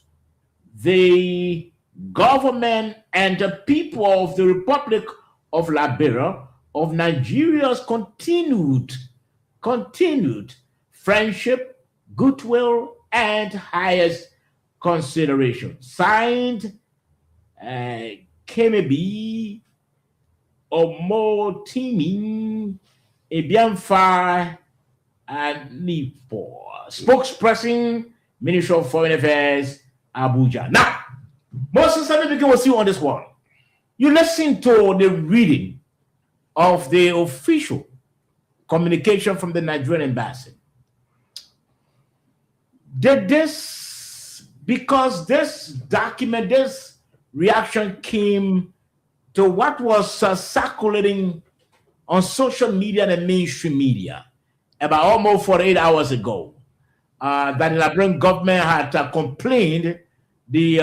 the government and the people of the Republic of Liberia of Nigeria's continued friendship, goodwill, and highest consideration. Signed, Kemebe Omotimi Ebiamfa Nipo, spokesperson, Ministry of Foreign Affairs, Abuja. Now, Moses, let me begin with you on this one. You listen to the reading of the official communication from the Nigerian embassy. Because this document, this reaction came to what was circulating on social media and mainstream media about almost 48 hours ago, that the Liberian government had complained the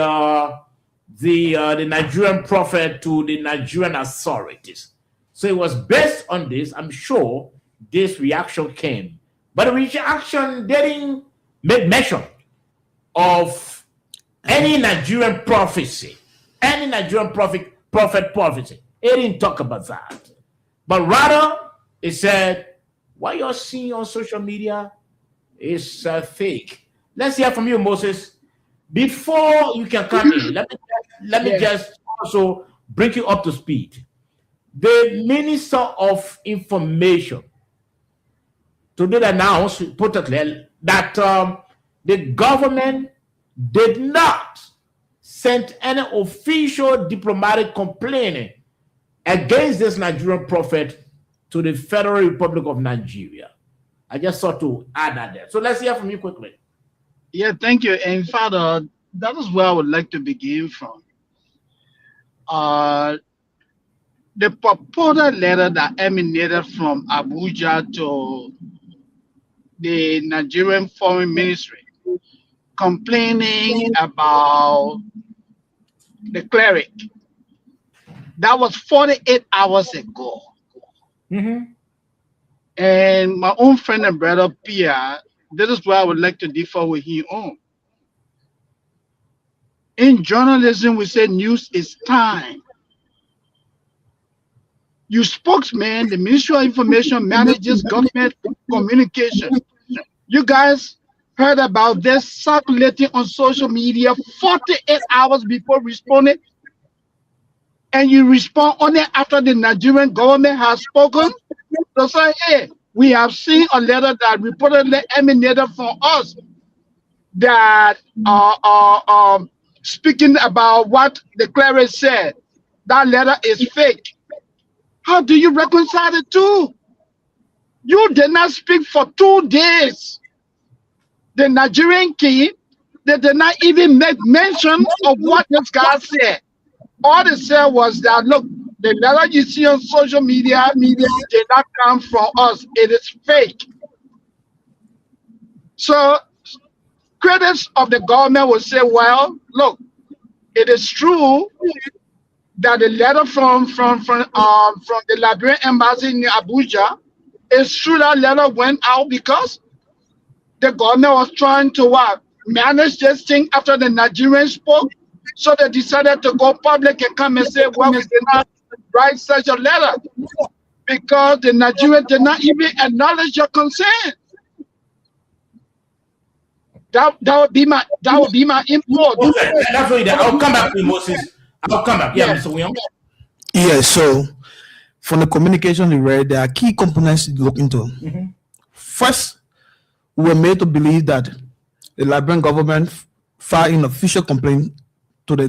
Nigerian prophet to the Nigerian authorities. So it was based on this, I'm sure, this reaction came. But the reaction didn't make mention of any Nigerian prophecy, any Nigerian prophet prophecy. It didn't talk about that. But rather, it said, what you're seeing on social media is fake. Let's hear from you, Moses. Before you can come in, let me just also bring you up to speed. The Minister of Information today announced reportedly that the government did not send any official diplomatic complaint against this Nigerian prophet to the Federal Republic of Nigeria. I just thought to add that there. So let's hear from you quickly. Yeah, thank you. And Father, that is where I would like to begin from. The purported letter that emanated from Abuja to the Nigerian Foreign Ministry complaining about the cleric, that was 48 hours ago. Mm-hmm. And my own friend and brother Pierre, this is where I would like to differ with him on. In journalism, we say news is time. You spokesman, the Ministry of Information manages government communication. You guys heard about this circulating on social media 48 hours before responding, and you respond only after the Nigerian government has spoken to say, hey, we have seen a letter that reportedly emanated from us that speaking about what the cleric said. That letter is fake. How do you reconcile the two? You did not speak for 2 days. The Nigerian king, they did not even make mention of what this guy said. All they said was that, look, the letter you see on social media did not come from us. It is fake. So critics of the government will say, well, look, it is true that the letter from the Liberian embassy in Abuja, it's true that letter went out because the government was trying to manage this thing after the Nigerians spoke. So they decided to go public and come and say, well, we did not write such a letter because the Nigerians did not even acknowledge your concern. That would be my input. That's what I'll come back to Moses. I'll come back. Yeah, Mr. William. Yeah, so from the communication we read, there are key components to look into. First, we were made to believe that the Liberian government filed an official complaint to the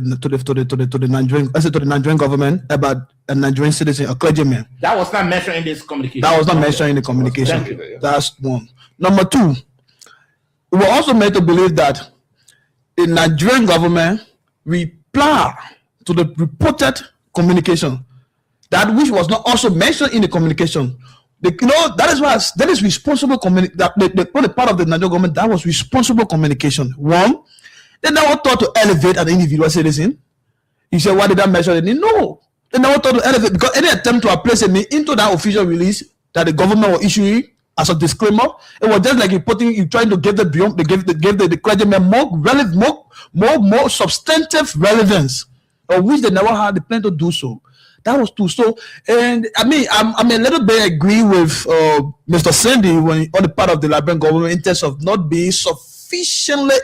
Nigerian government about a Nigerian citizen, a clergyman. That was not mentioned in this communication. That was not mentioned in the communication. Thank you. That's one. Number two, we were also made to believe that the Nigerian government replied to the reported communication, that which was not also mentioned in the communication. That is responsible communication. That the part of the Nigerian government that was responsible communication. One, they never thought to elevate an individual citizen. You say, why did that mention it? No, they never thought to elevate, because any attempt to place me into that official release that the government was issuing as a disclaimer, it was just like you trying to give the clergyman more substantive relevance, of which they never had the plan to do so. That was too so. And I mean, I'm a little bit agree with Mr. Sandy on the part of the Liberian government in terms of not being sufficiently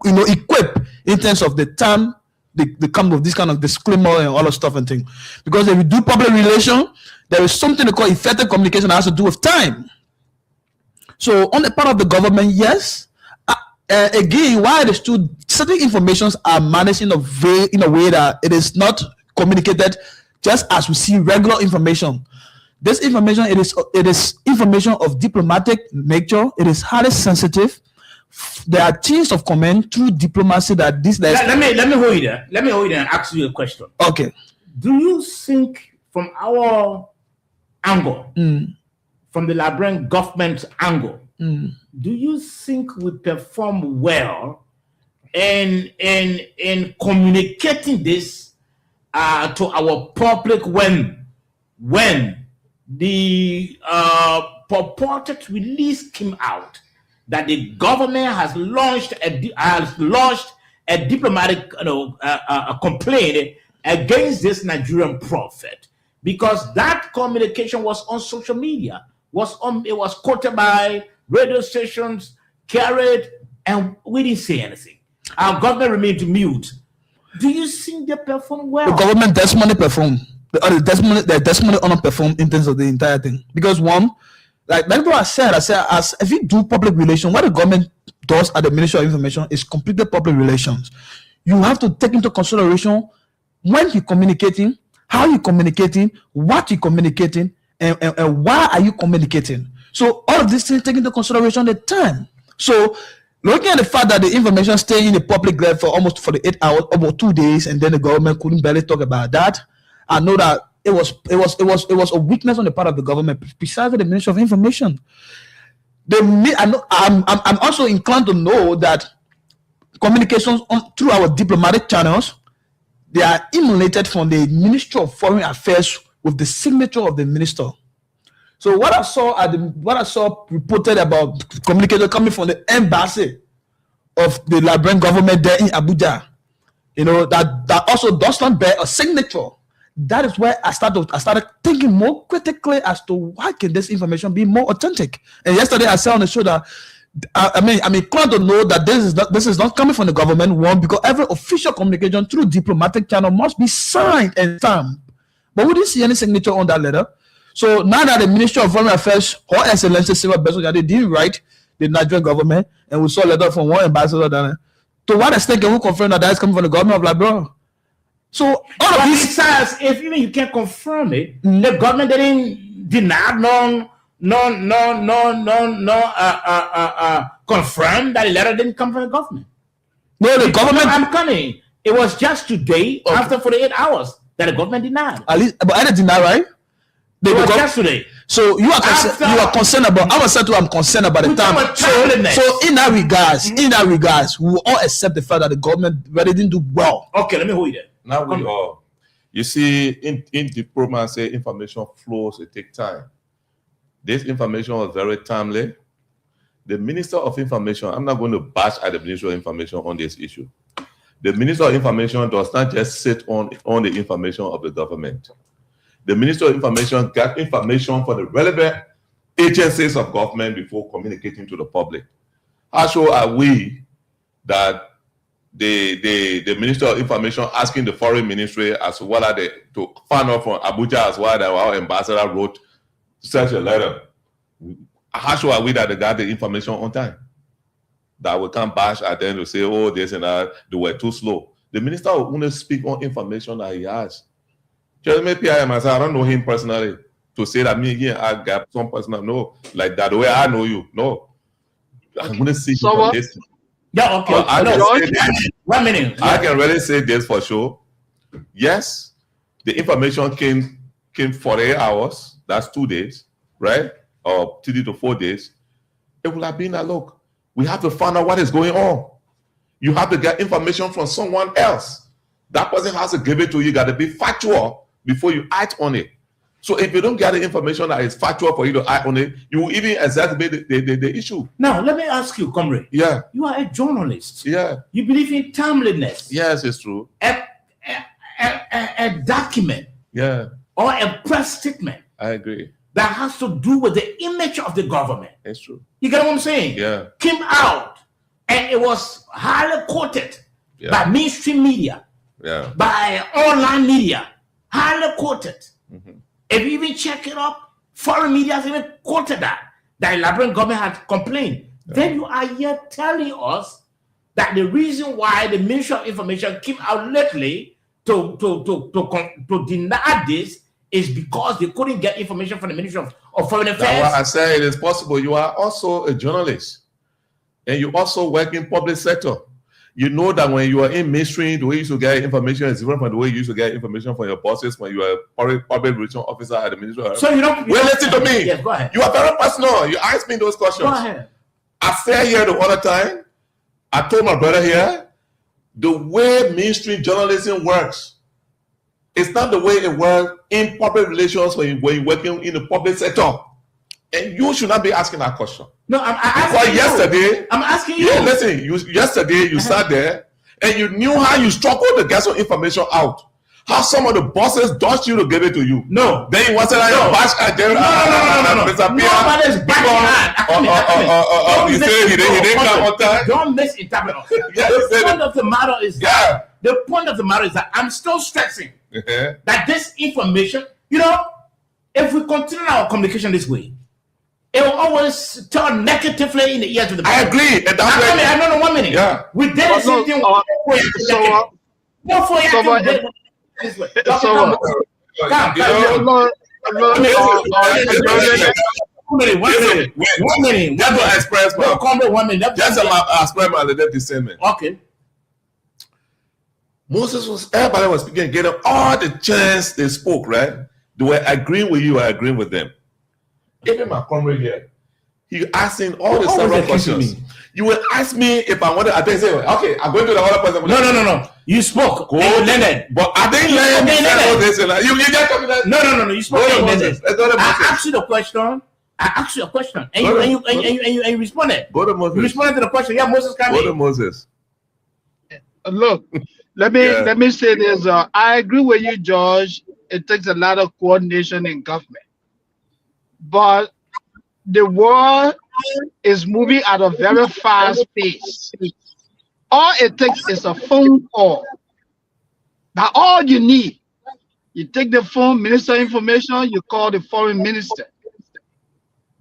equipped in terms of the time they come with this kind of disclaimer and all that stuff and things. Because if you do public relations, there is something they call effective communication that has to do with time. So on the part of the government, yes. Again, why the certain informations are managed in a way that it is not communicated just as we see regular information. This information, it is information of diplomatic nature. It is highly sensitive. There are chains of command through diplomacy that this. Let me hold you there. Let me hold you there and ask you a question. Okay. Do you think, from our angle, from the Liberian government angle, do you think we perform well in communicating this to our public when the purported release came out that the government has launched a diplomatic complaint against this Nigerian prophet, because that communication was on social media, it was quoted by radio stations, carried, and we didn't say anything. Our government remained mute. Do you think they perform well? The government desperately perform. The desperately underperform in terms of the entire thing. Because one, like what I said, as if you do public relations, what the government does at the Ministry of Information is completely public relations. You have to take into consideration when you're communicating, how you're communicating, what you're communicating, and why are you communicating. So all of these things take into consideration the time. So looking at the fact that the information stayed in the public lab for almost 48 hours, about 2 days, and then the government couldn't barely talk about that, I know that it was a weakness on the part of the government, precisely the Ministry of Information. I'm also inclined to know that communications through our diplomatic channels, they are emanated from the Ministry of Foreign Affairs with the signature of the minister. So what I saw reported about communication coming from the embassy of the Liberian government there in Abuja, that also does not bear a signature. That is where I started thinking more critically as to why can this information be more authentic. And yesterday I said on the show that I'm inclined to know that this is not coming from the government, one, because every official communication through diplomatic channel must be signed and stamped. But we didn't see any signature on that letter. So now that the Ministry of Foreign Affairs, Her Excellency Silva Besoja, they didn't write the Nigerian government, and we saw a letter from one ambassador. To what extent can we confirm that is coming from the government of Liberia? So all of these, besides, if even you can't confirm it, the government didn't deny, confirm that the letter didn't come from the government. No, the government. I'm coming. It was just today, after 48 hours, that the government denied. At least, but I didn't deny, right? It was yesterday. So you are concerned about. I'm concerned about the time. So in that regards, we will all accept the fact that the government really didn't do well. Okay, let me hold you there. Now we all, you see, in diplomacy, information flows, it takes time. This information was very timely. The Minister of Information, I'm not going to bash at the Ministry of Information on this issue. The Minister of Information does not just sit on the information of the government. The Minister of Information got information from the relevant agencies of government before communicating to the public. How sure are we that the Minister of Information asking the Foreign Ministry as well as to find out from Abuja as well that our ambassador wrote such a letter? How sure are we that they got the information on time? That we can't bash at them to say, oh, this and that, they were too slow. The minister will only speak on information that he has. Jeremy P.I.M. I don't know him personally to say that me here I got some personal no like that the way I know you. No. I'm gonna see So what? this. Yeah, okay. I No, can say this. 1 minute. I can really say this for sure. Yes, the information came 48 hours. That's 2 days, right? Or 3 to 4 days. It will have been a look. We have to find out what is going on. You have to get information from someone else. That person has to give it to you. You got to be factual before you act on it. So if you don't get the information that is factual for you to act on it, you will even exacerbate the issue. Now, let me ask you, comrade. Yeah. You are a journalist. Yeah. You believe in timeliness. Yes, it's true. A document Yeah, or a press statement I agree. that has to do with the image of the government. It's true. You get what I'm saying? Yeah. Came out and it was highly quoted Yeah. by mainstream media, Yeah. by online media, highly quoted. Mhm. If you even check it up, foreign media has even quoted that the Liberian government had complained. Then you are here telling us that the reason why the Ministry of Information came out lately to deny this is because they couldn't get information from the Ministry of Foreign That's why Affairs. I say it is possible. You are also a journalist, and you also work in public sector. You know that when you are in mainstream, the way you used to get information is different from the way you used to get information from your bosses when you are a public relations officer at the Ministry of So you don't. Well, listen to me. Yes, go ahead. You are very personal. You ask me those questions. Go ahead. I said here the other time, I told my brother here, the way mainstream journalism works, it's not the way it works in public relations when you're working in the public sector. And you should not be asking that question. No, I'm Because asking yesterday, you. I'm asking you. yeah, listen, yesterday you sat there and you knew how you struggled to get some information out. How some of the bosses dodged you to give it to you. No. Then you wanted to bash at them. No. Nobody's backing You say he didn't come on time. Don't misinterpret us. Yeah, you The said point it. of the matter is Yeah. the point of the matter is that I'm still stressing Uh-huh. that this information, if we continue our communication this way, it will always turn negatively in the ears of the I people. agree. And that's why- I don't know 1 minute. Yeah. We did the But same no, thing. so, This way. so, Come. You know, One minute. Wait. 1 minute. Just to express No, my, come 1 minute. just to express my little discernment. Okay. Everybody was speaking, getting all the chance they spoke, right? They were agreeing with you, I agreeing with them. Even my comrade here, he asking all the Always several accusing questions. me. You will ask me if I wanted, I think, say, okay, I'm going to the other person. No. You spoke. Go. And you learned. But I didn't learn Okay, all learn. this. You just told me that. No. You spoke. Go to and Moses. learned. Let's go to I Moses. asked you the question. I asked you a question, and Go to- you responded. Go to You Moses. responded to the question. Yeah, Moses Go to coming. Moses. look, let me say this. I agree with you, George. It takes a lot of coordination in government, but the world is moving at a very fast pace. All it takes is a phone call. That's all you need. You take the phone, Minister of Information, you call the foreign minister.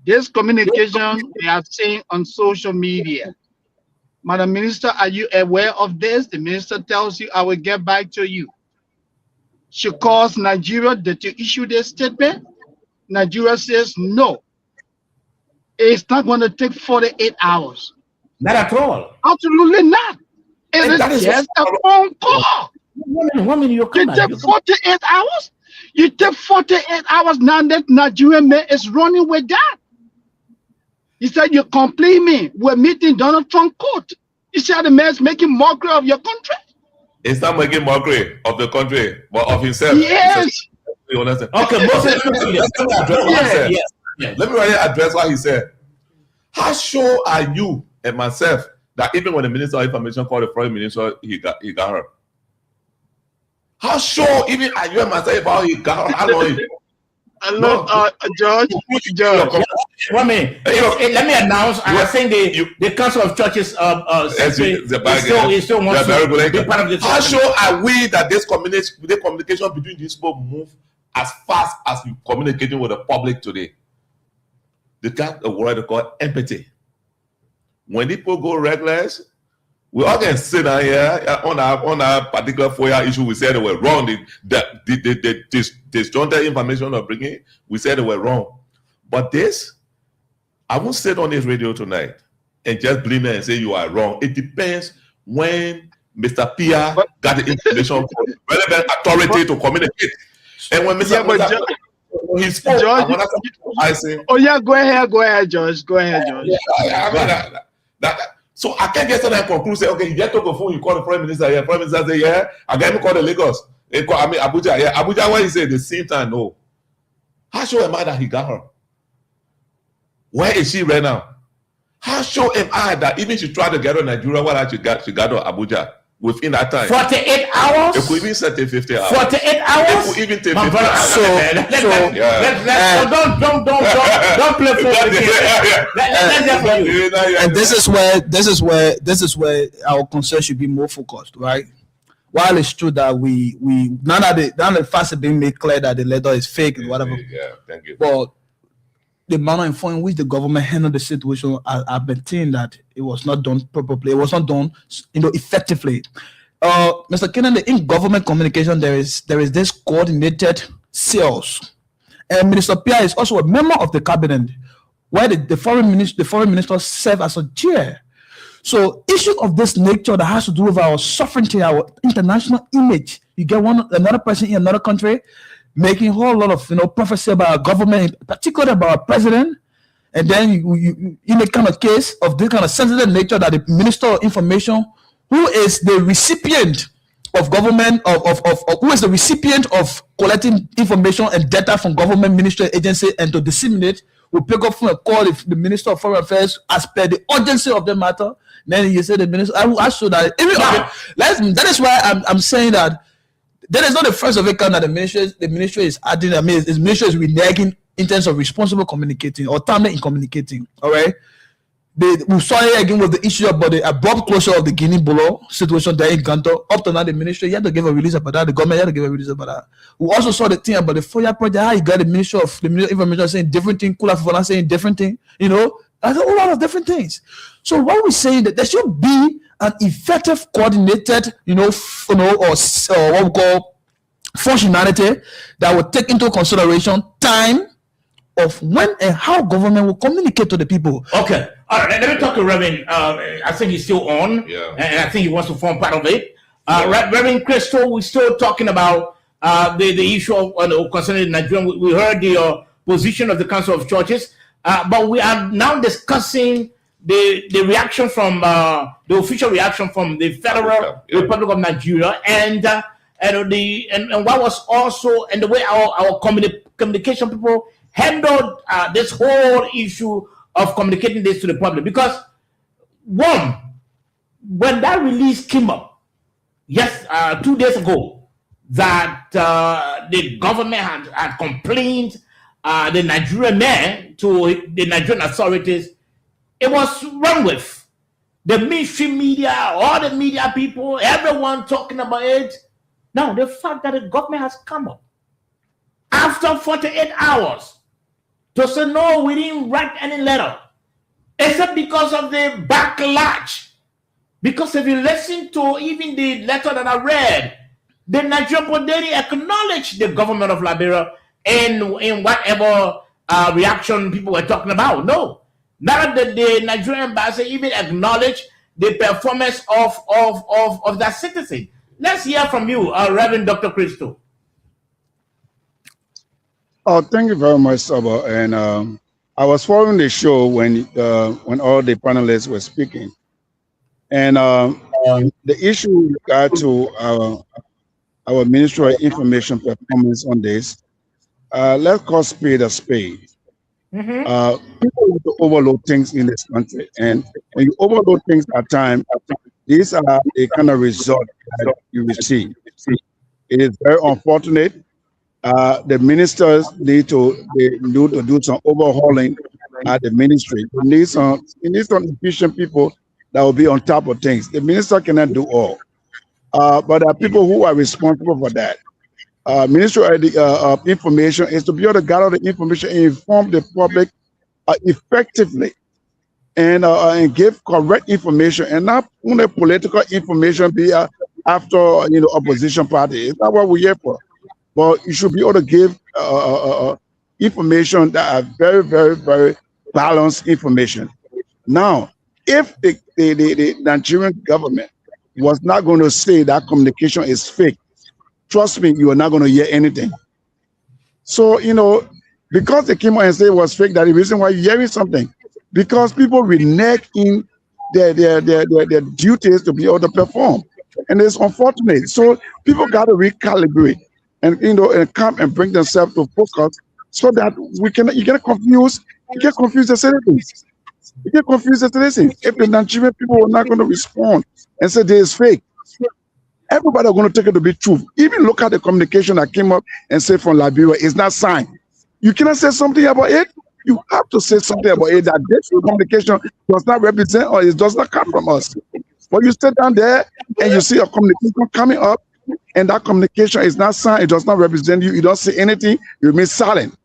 This communication they are saying on social media. Madam Minister, are you aware of this? The minister tells you, I will get back to you. She calls Nigeria to issue their statement. Nigeria says no. It's not going to take 48 hours. Not at all. Absolutely not. It that is is just a phone call. 1 minute. You You come. take 48 hours? You take 48 hours now that Nigerian man is running with that. He said, you complete me. We're meeting Donald Trump court. You said the man's making mockery of your country? It's not making mockery of the country, but of himself. Yes. You understand? Okay, Moses. Let me really address what he said. How sure are you and myself that even when the Minister of Information called the Foreign Minister, he got her? How sure even are you myself about he got her? How long? George. Let me announce. I think the Council of Churches is still wants to be part of this. How sure are we that this communication between these people move as fast as we communicating with the public today? They got a word called empathy. When people go reckless, we all can sit down here on our particular FOIA issue. We said they were wrong. The disjointed information of bringing, we said they were wrong. But this, I won't sit on this radio tonight and just blame it and say you are wrong. It depends when Mr. Pia got the information from the relevant authority to communicate. And when Mr. He spoke, I say, oh yeah, go ahead, George. Go ahead, George. So I can't get to that conclusion. Say, okay, you just took a phone, you call the Prime Minister. Yeah, Prime Minister say, yeah. I got him call the Lagos. Abuja. Yeah, Abuja. What he say? The same time, no. How sure am I that he got her? Where is she right now? How sure am I that even she tried to get her Nigeria, what she got her Abuja within that time? 48 hours. It could even set 50 hours. 48 hours. It could even take 50 hours. Don't play for And this is where our concern should be more focused, right? While it's true that we now that the facts have been made clear that the letter is fake and whatever. Yeah, thank you. But the manner in which the government handled the situation, I've been saying that it was not done properly. It was not done, effectively. Mr. Kennedy, in government communication, there is this coordinated sales, and Minister Pia is also a member of the cabinet, where the foreign minister serve as a chair. So, issue of this nature that has to do with our sovereignty, our international image. You get another person in another country making a whole lot of prophecy about our government, particularly about our president, and then you in a kind of case of this kind of sensitive nature that the Minister of Information, who is the recipient of government who is the recipient of collecting information and data from government ministry agency and to disseminate, will pick up from a call if the Minister of Foreign Affairs as per the urgency of the matter. Then you say the minister. I show that. That is why I'm saying that. That is not the first of a kind that the ministry is adding. I mean, the ministry is reneging in terms of responsible communicating or timely in communicating. All right. We saw it again with the issue about the abrupt closure of the Guinea-Bulo situation there in Ganto. Up to now, the ministry had to give a release about that. The government had to give a release about that. We also saw the thing about the FOIA project. How you got the Ministry of Information saying different thing, Kula Fofana saying different thing. That's a whole lot of different things. So what we're saying that there should be an effective, coordinated, or what we call functionality that will take into consideration time of when and how government will communicate to the people. Okay. All right. Let me talk to Reverend. I think he's still on. Yeah. And I think he wants to form part of it. Reverend Crystal, we're still talking about the issue of concerning Nigerian. We heard the position of the Council of Churches, but we are now discussing the reaction from the official reaction from the Federal Republic of Nigeria and what was also and the way our communication people handled this whole issue of communicating this to the public. Because one, when that release came up 2 days ago, that the government had complained the Nigerian man to the Nigerian authorities, it was run with. The mainstream media, all the media people, everyone talking about it. Now, the fact that the government has come up after 48 hours to say, no, we didn't write any letter, except because of the backlash. Because if you listen to even the letter that I read, the Nigerian Poderi acknowledged the government of Liberia in whatever reaction people were talking about. No. Now that the Nigerian embassy even acknowledged the performance of that citizen. Let's hear from you, Reverend Dr. Crystal. Oh, thank you very much, Saba. And I was following the show when all the panelists were speaking, and the issue with regard to our Ministry of Information performance on this, let's call spade a spade. People want to overload things in this country, and when you overload things at times, these are the kind of result that you receive. It is very unfortunate. The ministers need to do some overhauling at the ministry. You need some efficient people that will be on top of things. The minister cannot do all, but there are people who are responsible for that. Ministry of Information is to be able to gather the information and inform the public effectively, and give correct information, and not only political information be after opposition party. It's not what we're here for. But you should be able to give information that are very, very, very balanced information. Now, if the Nigerian government was not going to say that communication is fake, trust me, you are not going to hear anything. So, because they came out and said it was fake, that's the reason why you're hearing something. Because people renege in their duties to be able to perform. And it's unfortunate. So people got to recalibrate and and come and bring themselves to focus, so that you get confused the citizens. You get confused the citizens. If the Nigerian people are not going to respond and say this is fake, everybody are going to take it to be true. Even look at the communication that came up and said from Liberia, it's not signed. You cannot say something about it. You have to say something about it, that this communication does not represent, or it does not come from us. But you sit down there and you see a communication coming up, and that communication is not signed, it does not represent you, you don't say anything, you remain silent.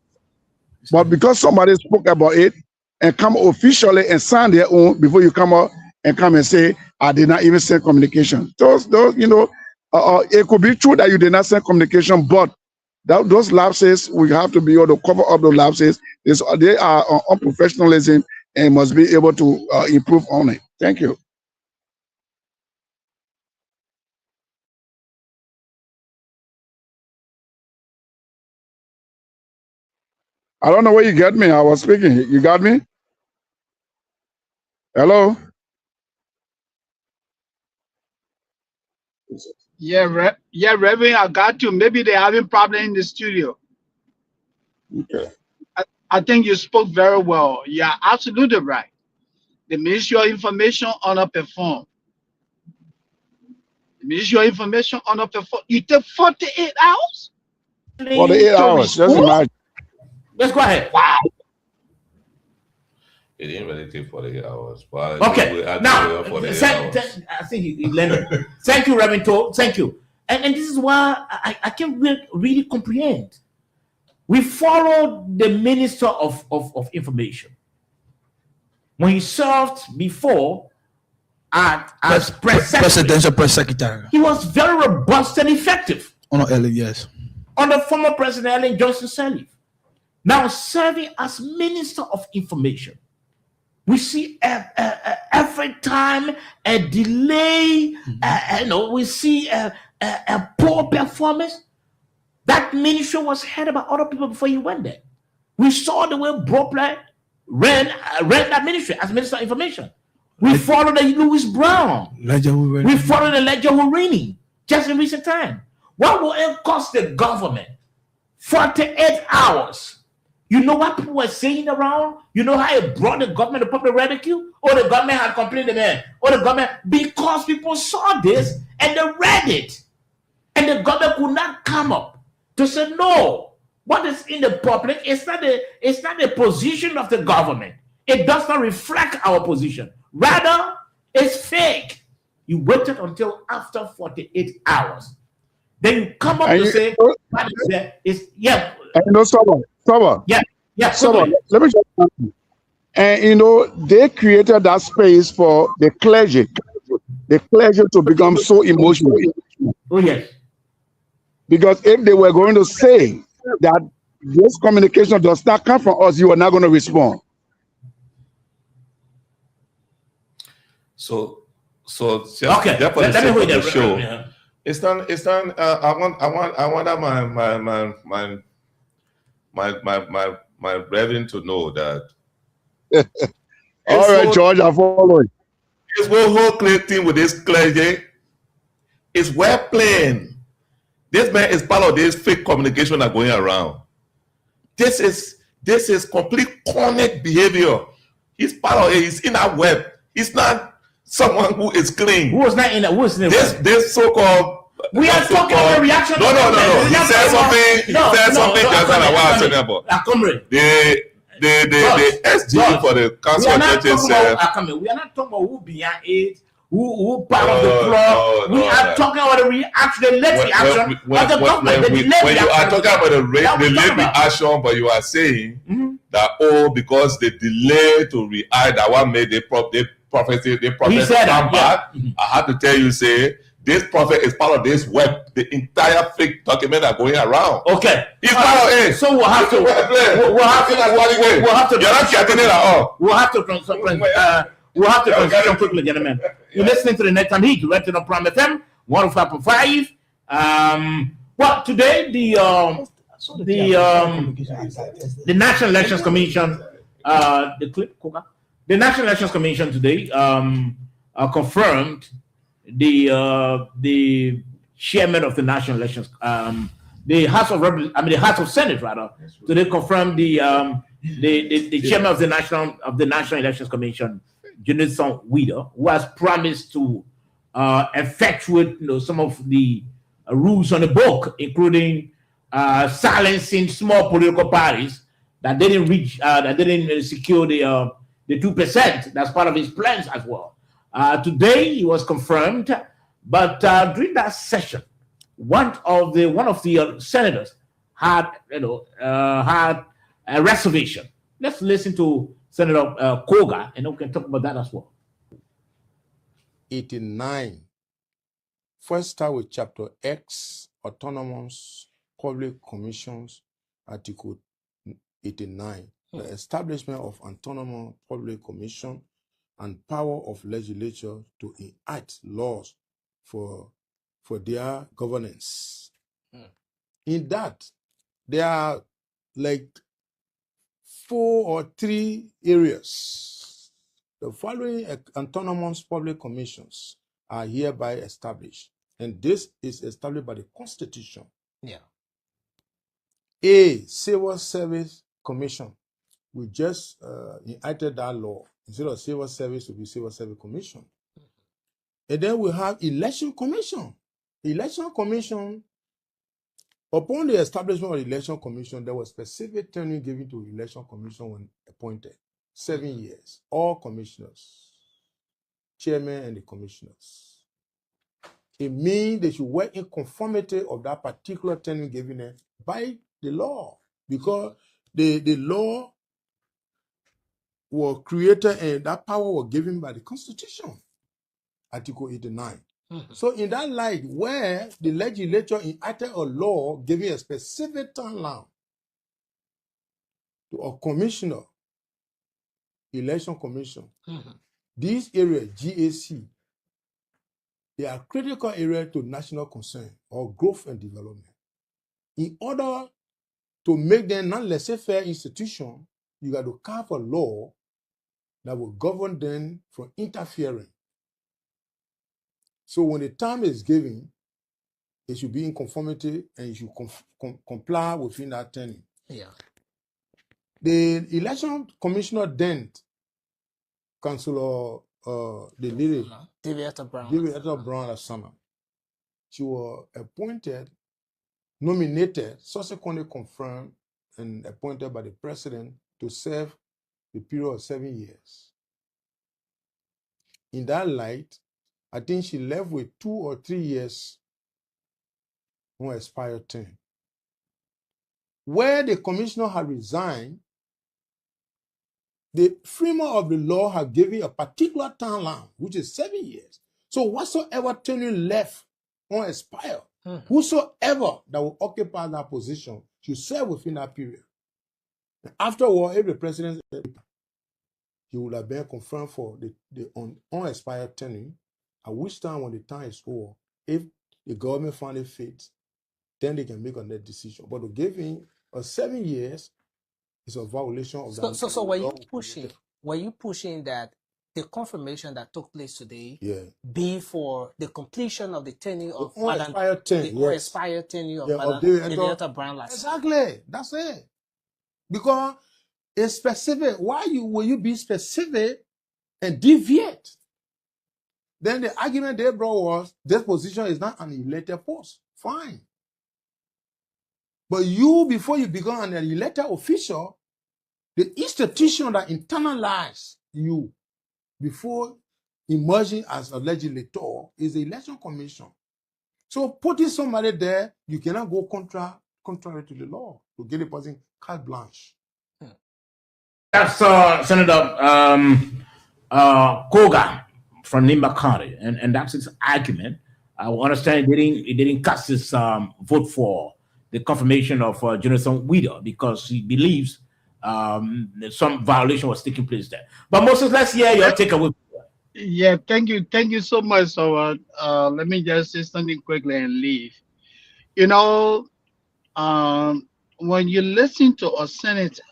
But because somebody spoke about it and come officially and sign their own before you come out and come and say, I did not even send communication. Those it could be true that you did not send communication, but those lapses, we have to be able to cover up those lapses. They are unprofessionalism and must be able to improve on it. Thank you. I don't know where you get me. I was speaking. You got me? Hello? Yeah, Reverend, I got you. Maybe they're having problem in the studio. Okay. I think you spoke very well. You're absolutely right. The Ministry of Information underperformed. The Ministry of Information underperformed. You take 48 hours? 48 hours. Just imagine. Let's go ahead. Wow. It didn't really take 48 hours. But Okay. Now, I think he landed. Thank you, Reverend To. Thank you. And this is why I can't really comprehend. We followed the Minister of Information when he served before as presidential press secretary. He was very robust and effective. Yes. Under former President Ellen Johnson Sirleaf. Now serving as Minister of Information. We see every time a delay, we see a poor performance. That ministry was headed by other people before he went there. We saw the way Bropley ran that ministry as Minister of Information. We followed the Louis Brown. We followed the Ledger Hurini just in recent time. What will it cost the government? 48 hours. You know what people were saying around? You know how it brought the government to public ridicule? Or the government had complained about it? Or the government, because people saw this and they read it. And the government could not come up to say, no, what is in the public is not the position of the government. It does not reflect our position. Rather, it's fake. You waited until after 48 hours. Then you come up to say, what is that? Saba. Yeah. Saba, let me just ask you. And they created that space for the clergy to become so emotional. Oh, yes. Because if they were going to say that this communication does not come from us, you are not going to respond. So just okay. For the sake of the show, yeah. It's done. I want my brethren to know that. All right, George, I follow you. This whole thing with this clergy is well planned. This man is part of this fake communication that going around. This This is complete cornet behavior. He's part of it. He's in our web. He's not someone who is clean. Who was not in who was in the This so-called. we are talking about the reaction. No. He said something. He said something just a while talking about. The SG for the council of churches said. We are not talking about who behind it, who part of the club. We are talking about the reaction, the late reaction of the government. When you are talking about the late reaction, but you are saying that because they delay to react, that one made the prophet come back. I have to tell you, say this prophet is part of this web. The entire fake document are going around. Okay, he's part of it. So we'll have to. We'll have to. You're not getting it at all. We'll have to transition quickly, gentlemen. You're listening to the Next Time Heat, right on Prime FM 105.5. Well, today the National Elections Commission, the National Elections Commission today confirmed the chairman of the National Elections, the House of Senate rather. Today confirmed the chairman of the National Elections Commission, Jonathan Wieder, who has promised to effectuate some of the rules on the book, including silencing small political parties that didn't reach, that didn't secure the 2%. That's part of his plans as well. Today he was confirmed, but during that session, one of the senators had had a reservation. Let's listen to Senator Koga, and we can talk about that as well. 89. First start with Chapter X, Autonomous Public Commissions, Article 89. The establishment of Autonomous Public Commission and power of legislature to enact laws for their governance. In that, there are like 4 or 3 areas. The following autonomous public commissions are hereby established, and this is established by the Constitution. A Civil Service Commission. We just enacted that law. Instead of civil service, to be Civil Service Commission. And then we have Election Commission. Election Commission, upon the establishment of the Election Commission, there was specific training given to the Election Commission when appointed. 7 years. All commissioners, chairman and the commissioners. It means they should work in conformity of that particular training given by the law. Because the law was created and that power was given by the Constitution, Article 89. So in that light, where the legislature enacted a law giving a specific timeline to a commissioner, election commission, these areas, GAC, they are critical areas to national concern or growth and development. In order to make them non-laissez-faire institution, you got to carve a law that will govern them from interfering. So when the time is given, it should be in conformity and you should comply within that turning. The election commissioner then, Councillor the lady, Deviata Brown Asama, she was appointed, nominated, subsequently confirmed and appointed by the president to serve the period of 7 years. In that light, I think she left with 2 or 3 years on expired term. Where the commissioner had resigned, the framer of the law had given a particular timeline, which is 7 years. So whatsoever tenure left unexpired, whosoever that will occupy that position should serve within that period. Afterward, if the president, he would have been confirmed for the unexpired tenure, at which time, when the time is over, if the government finally fits, then they can make a net decision. But to give him 7 years is a violation of that. So were you pushing that the confirmation that took place today be for the completion of the tenure of unexpired tenure, expired tenure of Deviata Brown? Exactly, that's it. Because It's specific. Why will you be specific and deviate? Then the argument they brought was this position is not an elected post. Fine. But you, before you become an elected official, the institution that internalized you before emerging as a legislator is the election commission. So putting somebody there, you cannot go contrary to the law to get a person carte blanche. That's Senator Koga from Nimba County, and that's his argument. I understand he didn't cast his vote for the confirmation of Jonathan Wieder because he believes some violation was taking place there. But Moses, let's hear your takeaway. Yeah, thank you so much. So let me just say something quickly and leave. You know, when you listen to a senator,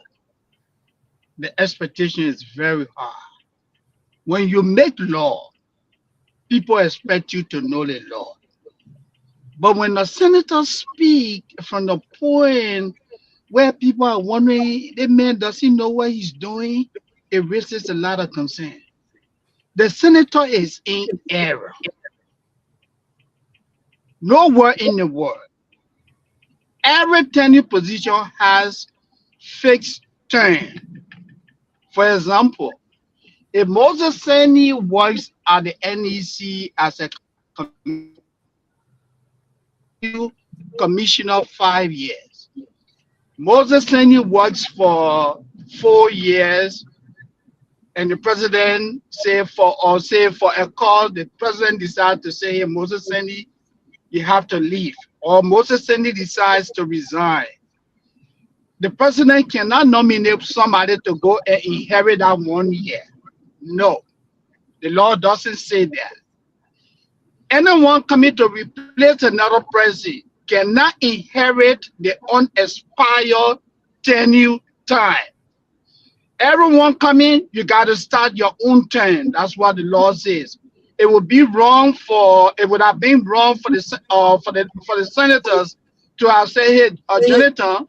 the expectation is very high. When you make law, people expect you to know the law. But when a senator speak from the point where people are wondering, that man, does he know what he's doing? It raises a lot of concern. The senator is in error. Nowhere in the world. Every tenure position has fixed term. For example, if Moses Seni works at the NEC as a commissioner 5 years, Moses Seni works for 4 years, and the president say for a call, the president decides to say, hey, Moses Seni, you have to leave, or Moses Seni decides to resign. The president cannot nominate somebody to go and inherit that 1 year. No, the law doesn't say that. Anyone coming to replace another president cannot inherit the unexpired tenure time. Everyone coming, you got to start your own term. That's what the law says. It would have been wrong for the senators to have said, hey, Jonathan,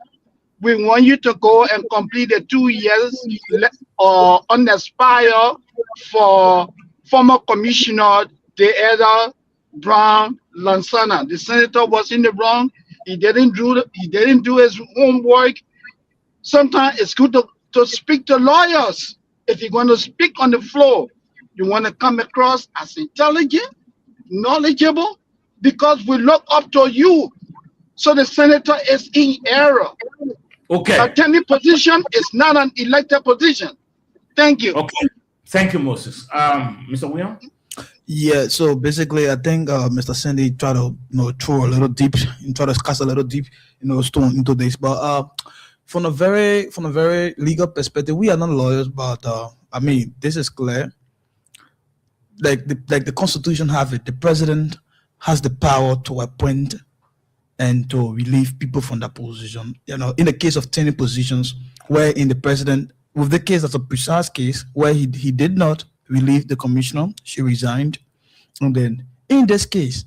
we want you to go and complete the 2 years unexpired for former commissioner De'Eda Brown Lansana. The senator was in the wrong. He didn't do his homework. Sometimes it's good to speak to lawyers. If you're going to speak on the floor, you want to come across as intelligent, knowledgeable, because we look up to you. So the senator is in error. Okay. A tenure position is not an elected position. Thank you. Okay. Thank you, Moses. Mr. William? Yeah, so basically, I think Mr. Sandy tried to throw a little deep and try to cast a little deep, stone into this. But from a very legal perspective, we are not lawyers, but I mean, this is clear. Like the Constitution have it, the president has the power to appoint and to relieve people from that position. In the case of tenure positions, where in the president, with the case that's a precise case where he did not relieve the commissioner, she resigned, and then in this case,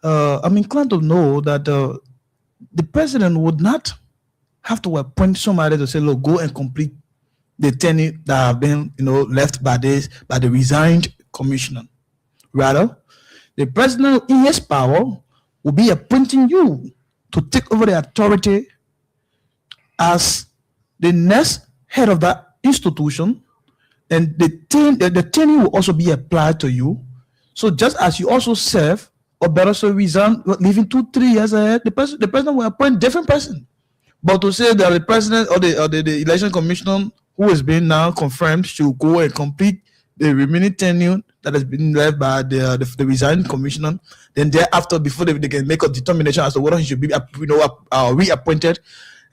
I'm inclined to know that the president would not have to appoint somebody to say, look, go and complete the tenure that have been left by the resigned commissioner. Rather, the president in his power will be appointing you to take over the authority as the next head of that institution, and the tenure will also be applied to you. So just as you also serve, or better so resign, leaving 2-3 years ahead, the president will appoint different person. But to say that the president or the election commissioner who is being now confirmed should go and complete the remaining tenure that has been left by the resigned commissioner, then thereafter, before they can make a determination as to whether he should be reappointed,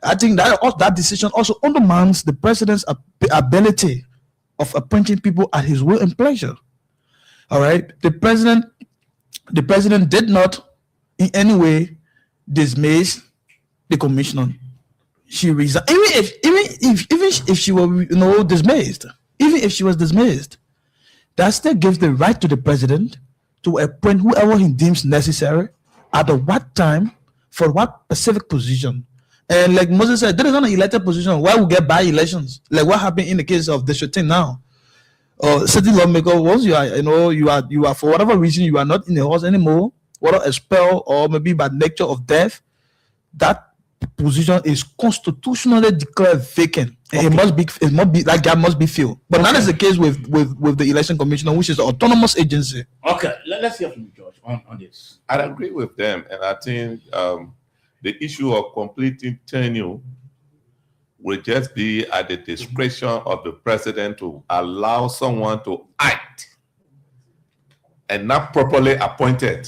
I think that decision also undermines the president's ability of appointing people at his will and pleasure. All right, the president did not in any way dismiss the commissioner. She resigned, even if she were dismissed, even if she was dismissed, that still gives the right to the president to appoint whoever he deems necessary at what time for what specific position. And like Moses said, there is not an elected position. Why we get by elections? Like what happened in the case of District 10 now? Or city lawmaker, once you are, you are for whatever reason you are not in the house anymore, whether expelled or maybe by nature of death, that position is constitutionally declared vacant. Okay. It must be that gap must be filled. But that is the case with the election commissioner, which is an autonomous agency. Okay, let's hear from you, George, on this. I agree with them, and I think the issue of completing tenure will just be at the discretion of the president to allow someone to act and not properly appointed.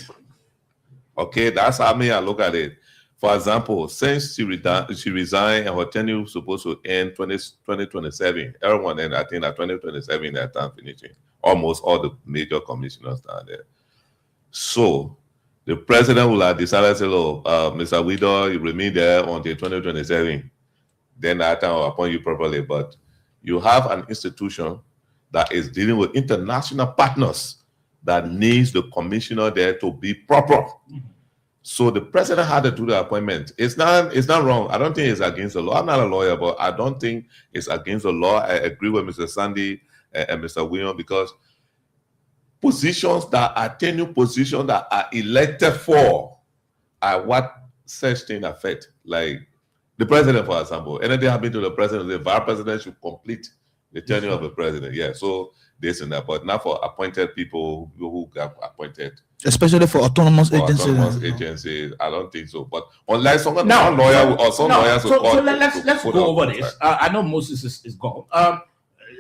Okay, that's how I look at it. For example, since she resigned and her tenure was supposed to end 2027, everyone, and I think that 2027 that time finishing, almost all the major commissioners down there. So the president will have decided, say, oh, Mr. Widow, you remain there until 2027. Then that time I'll appoint you properly. But you have an institution that is dealing with international partners that needs the commissioner there to be proper. So the president had to do the appointment. It's not wrong. I don't think it's against the law. I'm not a lawyer, but I don't think it's against the law. I agree with Mr. Sandy and Mr. William, because positions that are tenure positions that are elected for are what such thing affect. Like the president, for example, anything happening to the president, the vice president should complete the tenure of the president. Yeah, so this and that, but not for appointed people who got appointed. Especially for autonomous agencies. Autonomous agencies, I don't think so. But unless some lawyer or some lawyers will call. So let's go over this. I know Moses is gone.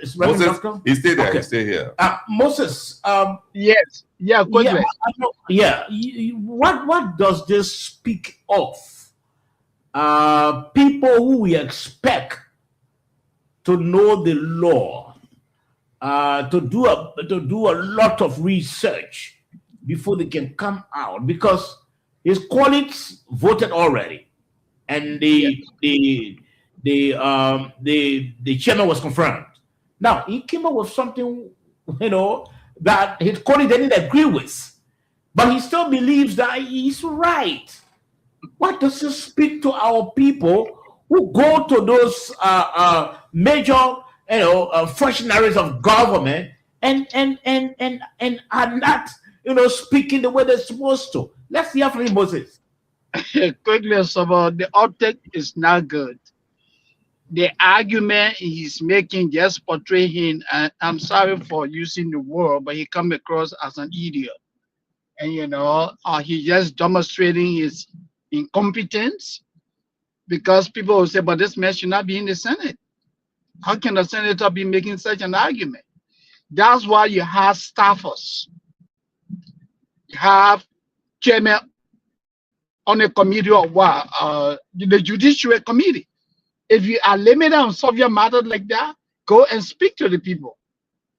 Is Moses, he's still there. Okay. He's still here. Moses. Yes. Yeah. What does this speak of? People who we expect to know the law, to do a lot of research before they can come out, because his colleagues voted already, and the chairman was confirmed. Now he came up with something, that his colleagues didn't agree with, but he still believes that he's right. What does this speak to our people who go to those major, functionaries of government and are not, speaking the way they're supposed to? Let's hear from him, Moses. Quickly, about the object is not good. The argument he's making just portray him, and I'm sorry for using the word, but he come across as an idiot. And he just demonstrating his incompetence, because people will say, but this man should not be in the Senate. How can the senator be making such an argument? That's why you have staffers. You have chairman on a committee of what? The Judiciary Committee. If you are limited on subject matter like that, go and speak to the people.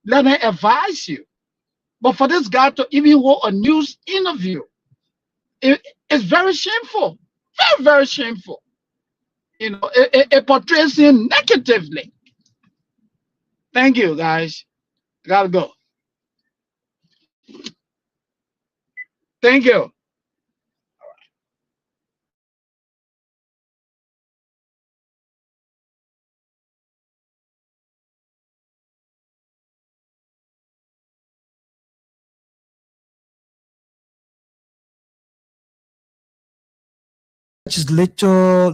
Let them advise you. But for this guy to even hold a news interview, it's very shameful. Very, very shameful. It portrays him negatively. Thank you, guys. Gotta go. Thank you. Legislature,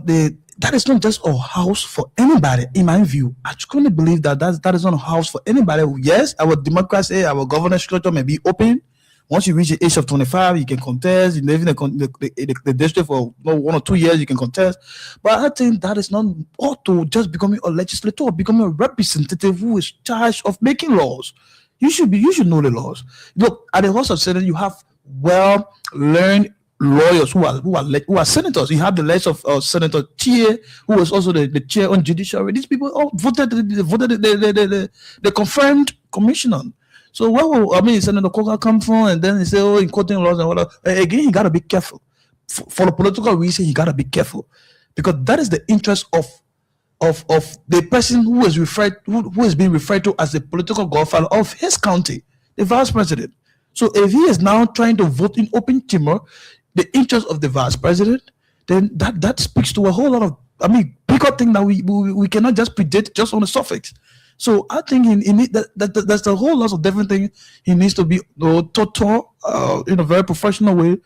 that is not just a house for anybody, in my view. I couldn't believe that is not a house for anybody. Yes, our democracy, our governance structure may be open. Once you reach the age of 25, you can contest. You live in the district for 1 or 2 years, you can contest. But I think that is not ought to just becoming a legislator, becoming a representative who is charged of making laws. You should know the laws. Look, at the House of Senate, you have well-learned lawyers who are senators. You have the likes of Senator Chie, who was also the chair on judiciary. These people all voted the confirmed commissioner. So where will Senator Coker come from? And then he say, in quoting laws and whatever. Again, you gotta be careful. For a political reason, you gotta be careful, because that is the interest of the person who is being referred to as the political godfather of his county, the vice president. So if he is now trying to vote in open chamber the interest of the vice president, then that speaks to a whole lot of bigger thing that we cannot just predict just on the surface. So I think that's a whole lot of different things. He needs to be taught in a very professional way.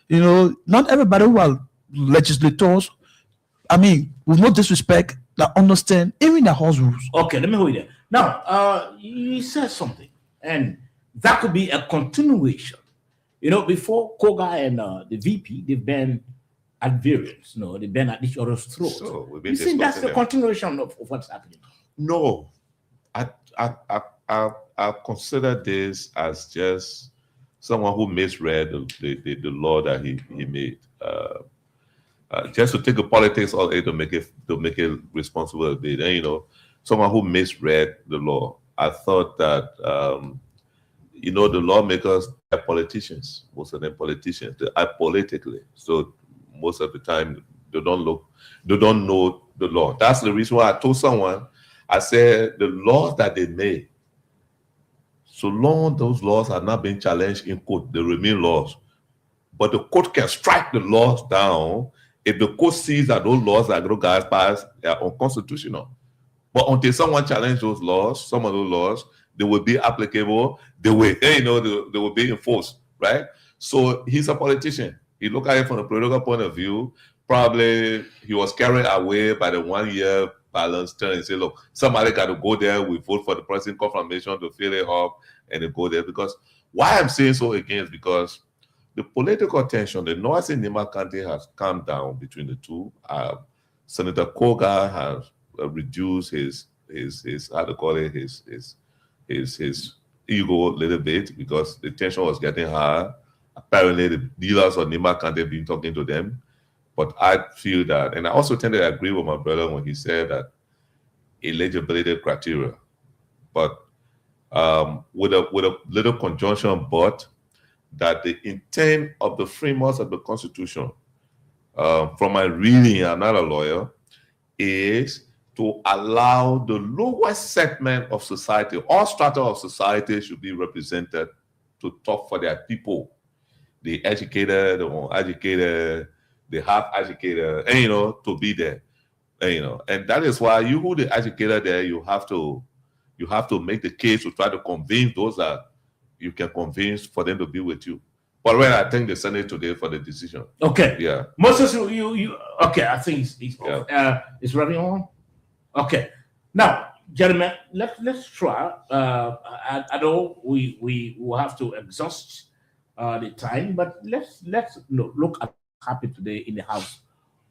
Not everybody who are legislators, with no disrespect, that understand even the house rules. Okay, let me hold you there. Now, you said something, and that could be a continuation. Before Koga and the VP, they've been at variance. They've been at each other's throats. So You think that's the continuation of what's happening? No, I consider this as just someone who misread the law that he made. Just to take the politics all to make it responsible a bit. And, someone who misread the law. I thought that the lawmakers are politicians. Most of them politicians. They are politically. So most of the time they don't know the law. That's the reason why I told someone, I said the laws that they made, so long those laws are not being challenged in court, they remain laws. But the court can strike the laws down if the court sees that those laws that those guys pass are unconstitutional. But until someone challenges those laws, some of those laws, they will be applicable. They will be enforced, right? So he's a politician. He look at it from a political point of view. Probably he was carried away by the 1 year balance turn and say, look, somebody got to go there. We vote for the president confirmation to fill it up and then go there. Because why I'm saying so again is because the political tension, the noise in Nima County has calmed down between the two. Senator Koga has reduced his ego a little bit because the tension was getting high. Apparently, the dealers of Nima County have been talking to them. But I feel that, and I also tend to agree with my brother when he said that eligibility criteria, but with a little conjunction, but that the intent of the framers of the Constitution, from my reading, I'm not a lawyer, is to allow the lowest segment of society, all strata of society should be represented to talk for their people, the educated, the uneducated, the half-educated, and to be there, and that is why you who the educated there, you have to make the case to try to convince those that you can convince for them to be with you. But when I think the Senate today for the decision. Okay. Yeah. Moses, you okay? I think it's running on. Okay. Now, gentlemen, let's try. I know we will have to exhaust the time, but let's look at what happened today in the House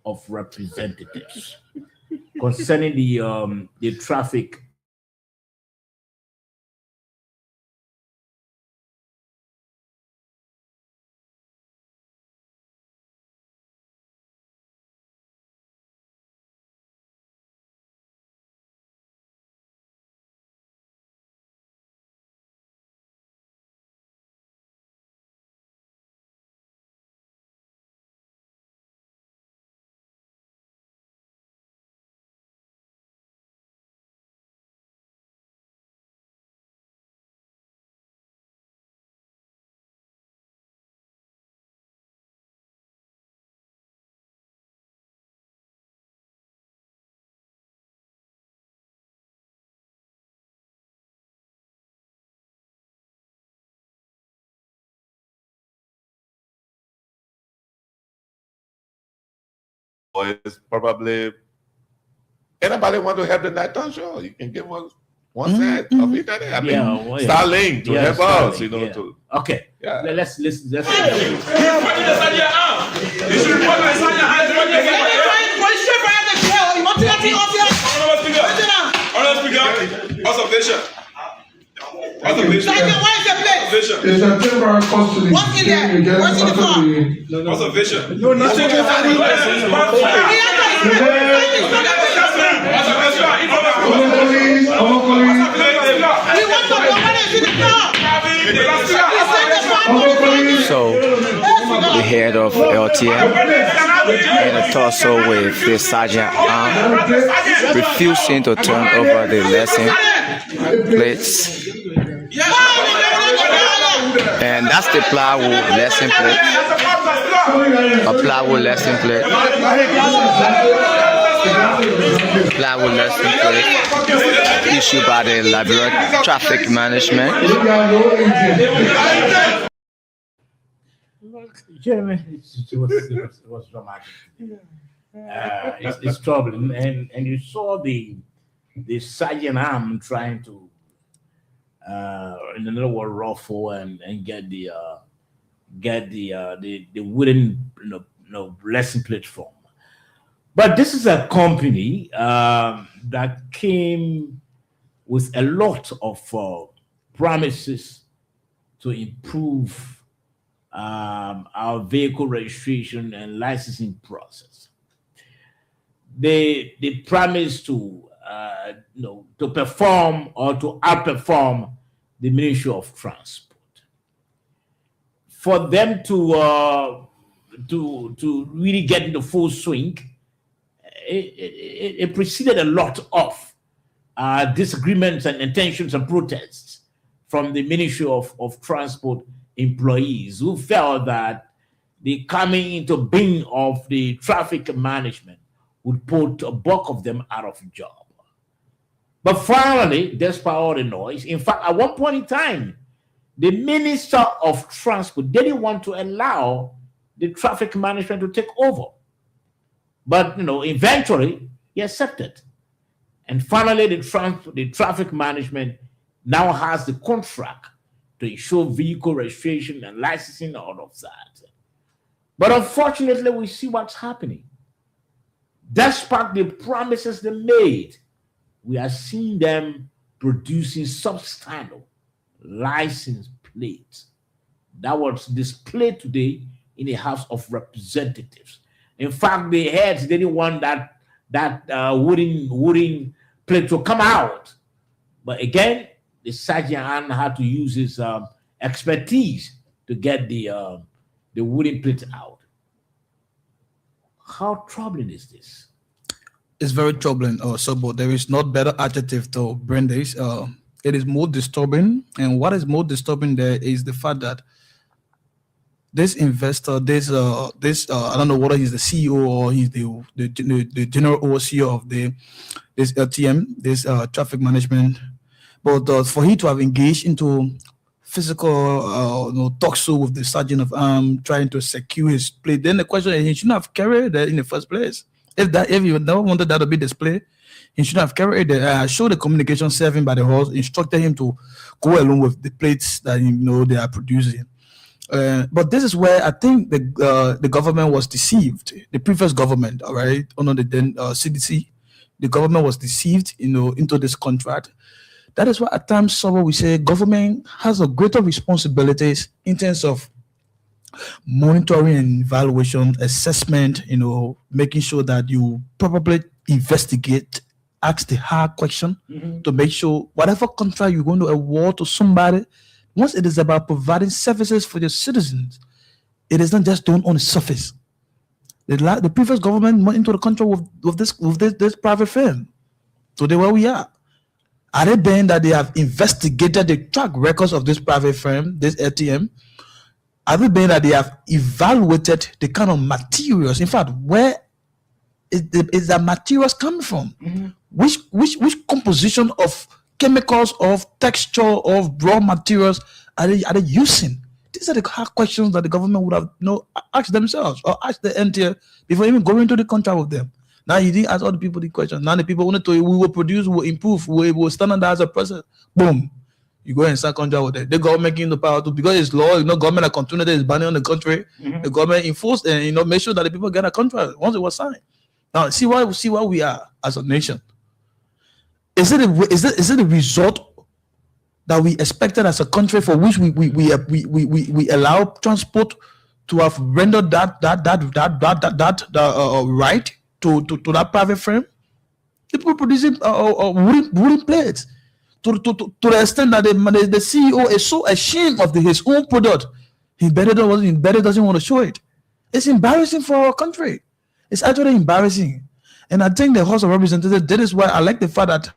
of Representatives concerning the traffic. Is probably anybody want to help the nighttime show? You can give us 1 cent of internet. I mean, Starlink to help us, to okay. Yeah. Let's listen. You should report my son. Observation. Observation. It's a temporary custody. What's in there? What's in the car? Observation. No, nothing. So, the head of LTM in a tussle with the sergeant arm, refusing to turn over the lesson plates. And that's the plywood lesson plate. A plywood lesson plate. plywood lesson plate issued by the Liberia Traffic Management. Gentlemen, it was dramatic. It's troubling, and you saw the sergeant arm trying to, in the little ruffle and get the wooden lesson platform. But this is a company that came with a lot of promises to improve our vehicle registration and licensing process. They promised to to perform or to outperform the Ministry of Transport. For them to really get into full swing, it preceded a lot of disagreements and intentions and protests from the Ministry of Transport employees who felt that the coming into being of the traffic management would put a bulk of them out of job. But finally, despite all the noise, in fact, at one point in time, the Minister of Transport didn't want to allow the traffic management to take over. But eventually he accepted. And finally, the traffic management now has the contract to ensure vehicle registration and licensing, all of that. But unfortunately, we see what's happening. Despite the promises they made, we are seeing them producing substandard license plates that was displayed today in the House of Representatives. In fact, the heads didn't want that wooden plate to come out. But again, the sergeant had to use his expertise to get the wooden plate out. How troubling is this? It's very troubling, Sobo. There is not better adjective to bring this. It is more disturbing, and what is more disturbing there is the fact that this investor, this I don't know whether he's the CEO or he's the general overseer of this LTM, this traffic management, but for he to have engaged into physical talks with the sergeant of arm, trying to secure his plate, then the question is he shouldn't have carried that in the first place. If you never wanted that to be displayed, he should have carried it. Show the communication serving by the horse, instructed him to go along with the plates that they are producing. But this is where I think the government was deceived. The previous government, all right, under the then CDC, the government was deceived, into this contract. That is why at times, so we say government has a greater responsibilities in terms of monitoring and evaluation, assessment, making sure that you probably investigate, ask the hard question to make sure whatever contract you're going to award to somebody, once it is about providing services for your citizens, it is not just done on the surface. The previous government went into the contract with this private firm. Today, where we are they being that they have investigated the track records of this private firm, this LTM? Are they being that they have evaluated the kind of materials? In fact, where is the materials coming from? Which composition of chemicals, of texture, of raw materials are they using? These are the hard questions that the government would have asked themselves or asked the NTL before even going into the contract with them. Now you didn't ask all the people the questions. Now the people wanted to, we will produce, we will improve, we will standardize a process. Boom. You go and start contract with them. The government giving the power to, because it's law, government and continuity is banning on the country. The government enforced and make sure that the people get a contract once it was signed. Now see where we are as a nation. Is it a result that we expected as a country for which we allow transport to have rendered that right to that private firm? People producing wooden plates to the extent that the CEO is so ashamed of his own product, he better doesn't want to show it. It's embarrassing for our country. It's actually embarrassing. And I think the House of Representatives, that is why I like the fact that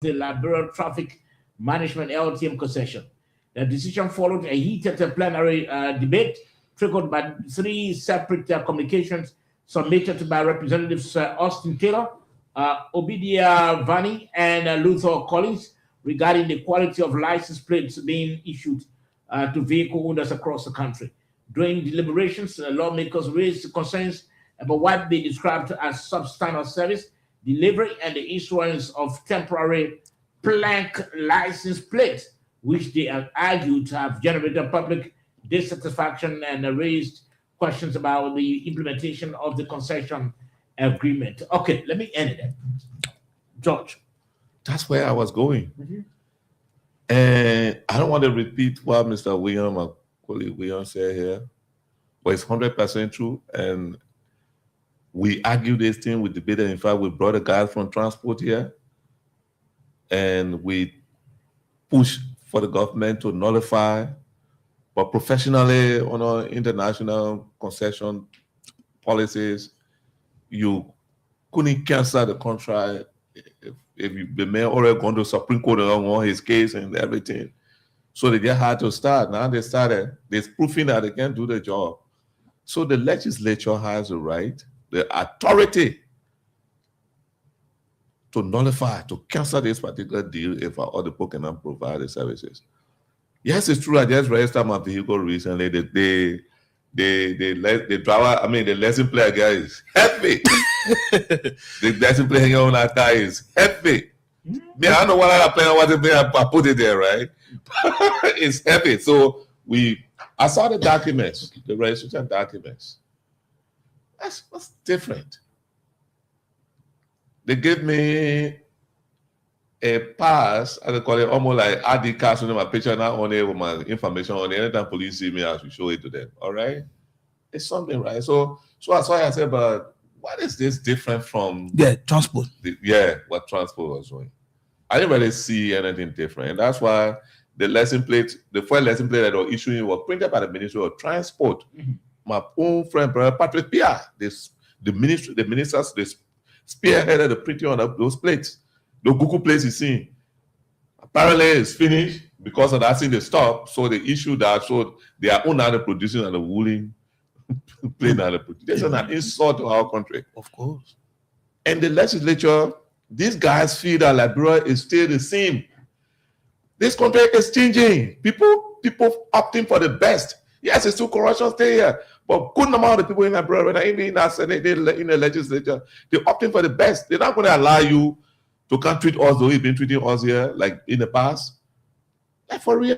the Liberia Traffic Management LTM concession. The decision followed a heated plenary debate triggered by 3 separate communications submitted by Representatives Austin Taylor, Obidia Vani, and Luther Collins regarding the quality of license plates being issued to vehicle owners across the country. During deliberations, lawmakers raised concerns about what they described as substandard service, delivery, and the issuance of temporary blank license plates, which they have argued to have generated public dissatisfaction and raised questions about the implementation of the concession agreement. Okay, let me end it. George. That's where I was going. And I don't want to repeat what Mr. William, my colleague William, said here, but it's 100% true. And we argued this thing, we debated. In fact, we brought a guy from transport here, and we pushed for the government to nullify, but professionally on our international concession policies, you couldn't cancel the contract if the man already gone to Supreme Court on his case and everything. So they just had to start. Now they started, they're proving that they can do the job. So the legislature has the right, the authority to nullify, to cancel this particular deal if our other people cannot provide the services. Yes, it's true. I just registered my vehicle recently. The driver, I mean, the lesson player guy is heavy. The lesson player hanging on that tire is heavy. Me, I don't know what other player was it, I put it there, right? It's heavy. So I saw the documents, the registration documents. That's different. They gave me a pass, I call it almost like ID card, so my picture not on it with my information on it. Anytime police see me, I should show it to them. All right, it's something, right? So that's why I said, but what is this different from transport? What transport was doing. I didn't really see anything different, and that's why the license plate, the first license plate that were issuing was printed by the Ministry of Transport. My own friend, Brother Patrick Pia, the ministers, they spearheaded the printing on those plates. The Google plates you see, apparently it's finished because of that thing they stopped. So they issued that, so they are only now producing and the ruling plane and the producing. This is an insult to our country. Of course. And the legislature, these guys feel that Liberia is still the same. This country is changing. People opting for the best. Yes, it's still corruption stay here, but good amount of people in Liberia, even in the Senate, in the legislature, they're opting for the best. They're not going to allow you to can't treat us the way you've been treating us here, like in the past. Like for real.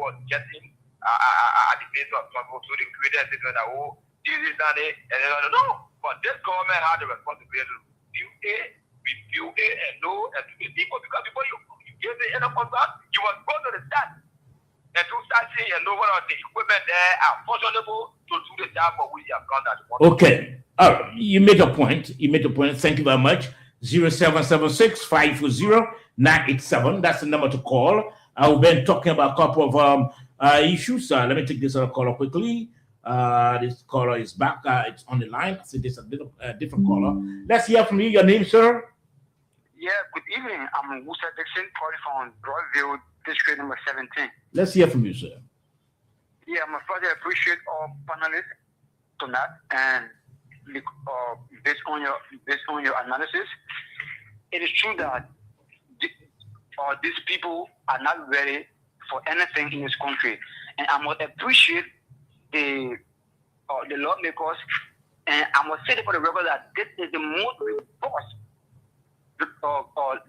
was getting at the base of trouble. So they created a statement that, oh, this is not it. And no, but this government had the responsibility to review it and know and to the people, because before you give the end of contract, you must go to the stat and to start seeing and know what are the equipment there are functionable to do the job for which you have done that. Okay. All right. You made a point. Thank you very much. 0776-540-987. That's the number to call. I've been talking about a couple of issues. Let me take this other caller quickly. This caller is back. It's on the line. I see this a different caller. Let's hear from you. Your name, sir? Yeah, good evening. I'm Musa Dixon, calling from Broadview, district number 17. Let's hear from you, sir. Yeah, my father appreciate all panelists tonight, and based on your analysis, it is true that these people are not ready for anything in this country, and I must appreciate the lawmakers, and I must say for the record that this is the most robust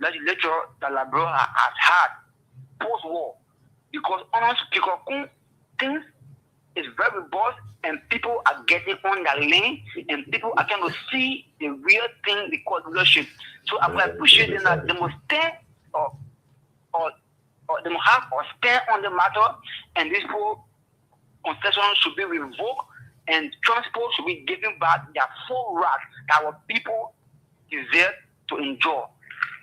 legislature that Liberia has had post-war, because honest things is very robust, and people are getting on that lane, and people are going to see the real thing because leadership. So I would appreciate that they must stand or they must have or stand on the matter, and this whole concession should be revoked, and transport should be given back their full right that our people deserve to enjoy.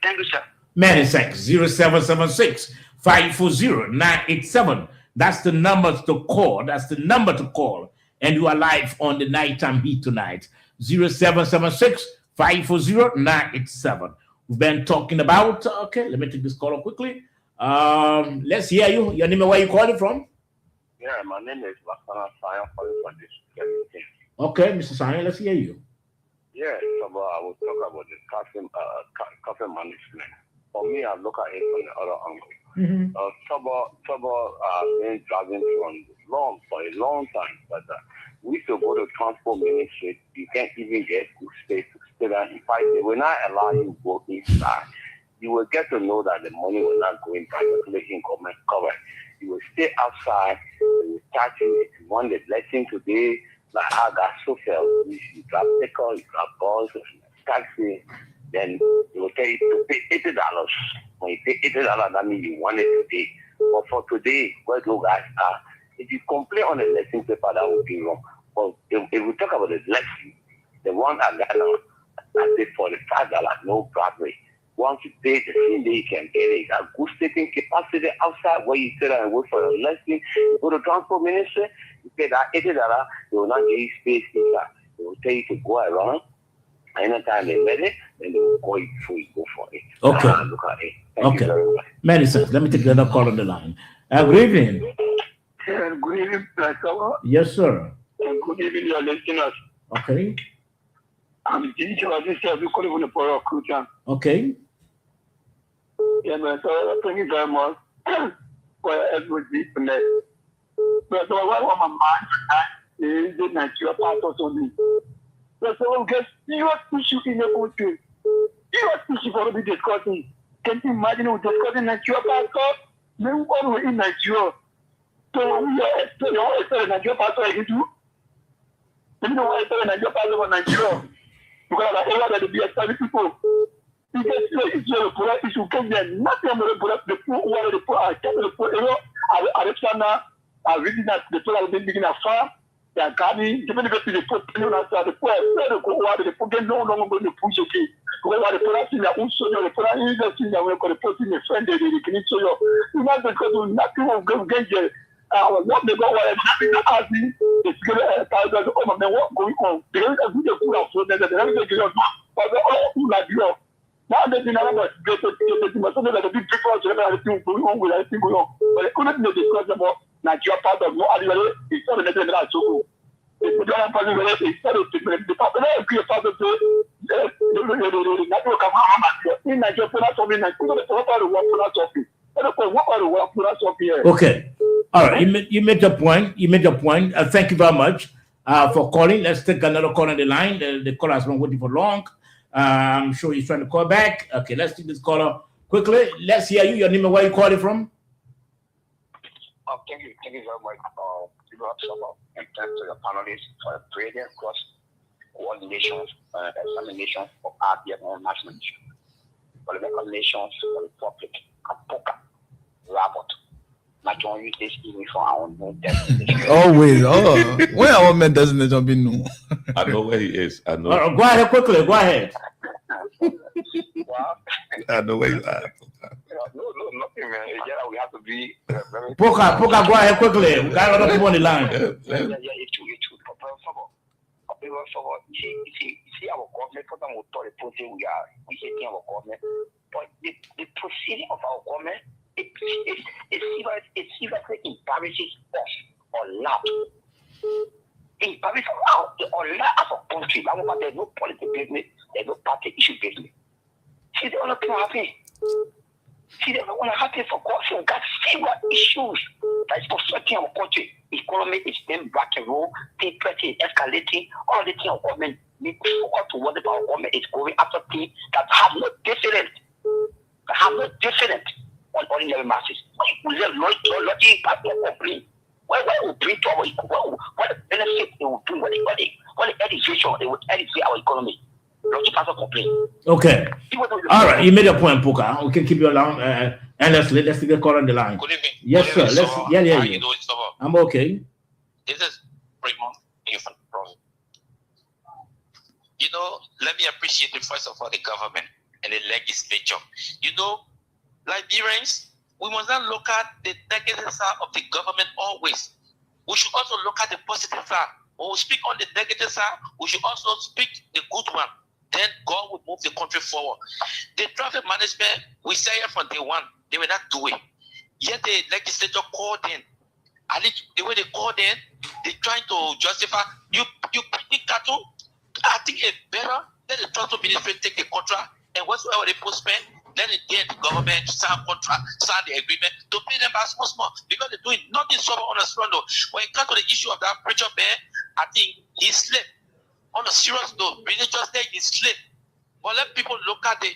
Thank you, sir. Many thanks. 0776-540-987. That's the number to call. And you are live on the Nighttime Beat tonight. 0776-540-987. We've been talking about, okay, let me take this caller quickly. Let's hear you. Your name and where you calling from? Yeah, my name is Lakana Sayan calling from this. Okay, Mr. Sayan, let's hear you. Yeah, so I will talk about the cafe management. For me, I look at it from the other angle. Trouble been driving for a long time, but we used to go to transport ministry. You can't even get good space to stay there. In fact, they will not allow you to go inside. You will get to know that the money will not go in directly in government cover. You will stay outside. They will charge you if you want the blessing today. Like I got so fair. You grab ticker, you grab bus, taxi. Then they will tell you to pay $80. When you pay $80, that means you want it today. But for today, where those guys are, if you complain on the lesson paper, that would be wrong. But if we talk about the lesson, the one I got now, I paid $45, no problem. Once you pay the same day, you can get it. You got good sleeping capacity outside where you sit and wait for your lesson. You go to transport ministry, you pay that $80, they will not give you space inside. They will tell you to go around. Anytime they're ready, then they will call you before you go for it. Okay. Look at it. Thank you very much. Many thanks. Let me take another call on the line. Good evening. Good evening, Plateau. Yes, sir. And good evening, your listeners. Okay. I'm Ginger. I just have you calling from the Port of Kuta. Okay. Yeah, man. So thank you very much for everybody tonight. But what on my mind is the Nigeria pastors only. So we get serious issue in the country. Serious issue for be discussing. Can you imagine we're discussing Nigeria pastor? Then we're in Nigeria. So we are expecting Nigeria pastor like you do. You know why I say Nigeria pastor for Nigeria? Because I hear that be established people. Because it's a issue can be nothing but the poor water, the poor, the poor, Alexander, reading that the people have been digging a farm. They are gardening, even if they put the poor, the poor get no longer going to push okay. Because the poor in their own soil, the poor in the thing that we're going to put in a friend, they can eat so you not because nothing will get there. What they go where nothing to ask me, it's going to tell them, oh, man, what going on? They don't have good food out, so they're going to get out. But they're all food like you. Now they've been able to get to the big people, so everything going on with everything going on. But they couldn't discuss about Nigeria part of no other it's not a that so cool. It's not a part of the popular agree about the natural come in Nigeria for not something like okay. All right. You made your point. Thank you very much for calling. Let's take another call on the line. The caller has been waiting for long. I'm sure he's trying to call back. Okay, let's take this caller quickly. Let's hear you. Your name and where you calling from? Thank you very much, and thanks to the panelists for the brilliant cross coordination, examination of RPF and national issues, political nations for the public, and poker, rapport. I join you this evening for our own destination. Always. Oh, where our men destination be no? I know where he is. I know. Go ahead quickly. Go ahead. I know where you are. No, nothing, man. Yeah, we have to be very. Poker, go ahead quickly. We got other people on the line. Yeah, it's true. You see our government, for them, we hating our government, but the proceeding of our government, it seriously embarrasses us or loud. It embarrasses us or loud as a country. There's no political business, there's no party issue business. See, they want to happy. See, they don't want to happen for God. So we got serious issues that is affecting our country. Economy is being back and roll, people is escalating, all the things of government need to focus to what our government is going after things that have no different on ordinary masses. We have no logic but no complaint. Why we bring to our economy? What benefit it will bring? What the education it will educate our economy? Logic has a complaint. Okay. All right, you made your point, Puka. We can keep you along. And let's get a call on the line. Good evening. Yes, Good sir. evening, Yeah. How you doing, sir? I'm okay. This is Raymond here from the province. Let me appreciate the first of all the government and the legislature. Liberians, we must not look at the negative side of the government always. We should also look at the positive side. When we speak on the negative side, we should also speak the good one. Then God will move the country forward. The traffic management, we say it from day one, they will not do it. Yet the legislature called in. And the way they called in, they're trying to justify, you picking cattle, I think it's better let the transport ministry take the contract, and whatsoever they postpone, then again the government sign contract, sign the agreement to pay them back small, because they're doing nothing sober on a slow. When it comes to the issue of that preacher man, I think he slipped. On a serious note, religious day he slipped. But let people look at the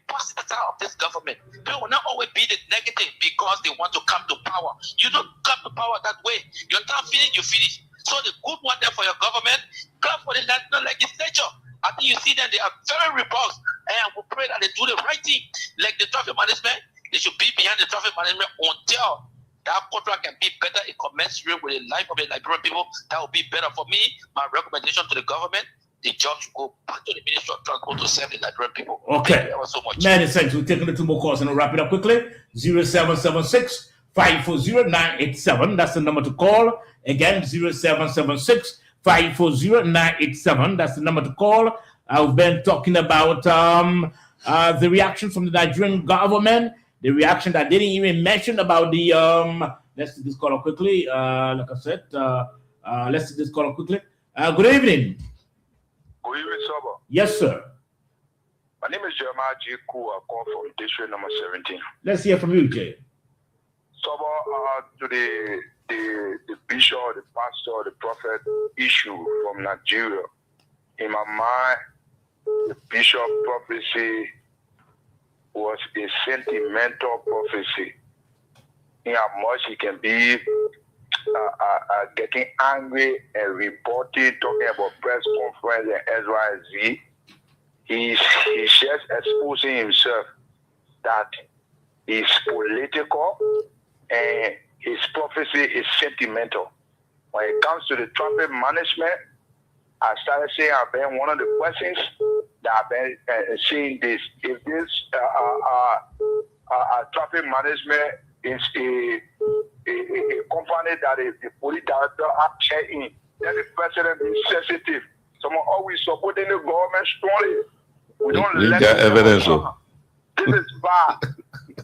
positive side of this government. People will not always be the negative because they want to come to power. You don't come to power that way. Your time finish, you finish. So the good one there for your government, come for the national legislature. I think you see them, they are very repulsed. And we pray that they do the right thing. Like the traffic management, they should be behind the traffic management until that contract can be better in commensurate with the life of the Liberian people. That will be better for me. My recommendation to the government, the judge should go back to the Ministry of Transport to serve the Liberian people. Okay. Thank you so much. Many thanks. We'll take a little more calls and we'll wrap it up quickly. 0776 540 987. That's the number to call. Again, 0776 540 987. That's the number to call. I've been talking about the reaction from the Nigerian government. The reaction that didn't even mention about the let's see this caller quickly. Like I said, let's see this caller quickly. Good evening. Good evening, Saba. Yes, sir. My name is Jeremiah J. Koo. I call from district number 17. Let's hear from you, Jay. Saba, to the bishop, the pastor, the prophet issue from Nigeria. In my mind, the bishop prophecy was a sentimental prophecy. In how much he can be getting angry and reporting, talking about press conference and XYZ. He's just exposing himself that he's political and his prophecy is sentimental. When it comes to the traffic management, I started saying I've been one of the questions that I've been seeing this. If this traffic management is a company that the police director are checking, then the president is sensitive. Someone always supporting the government strongly. We don't let evidence. This is bad.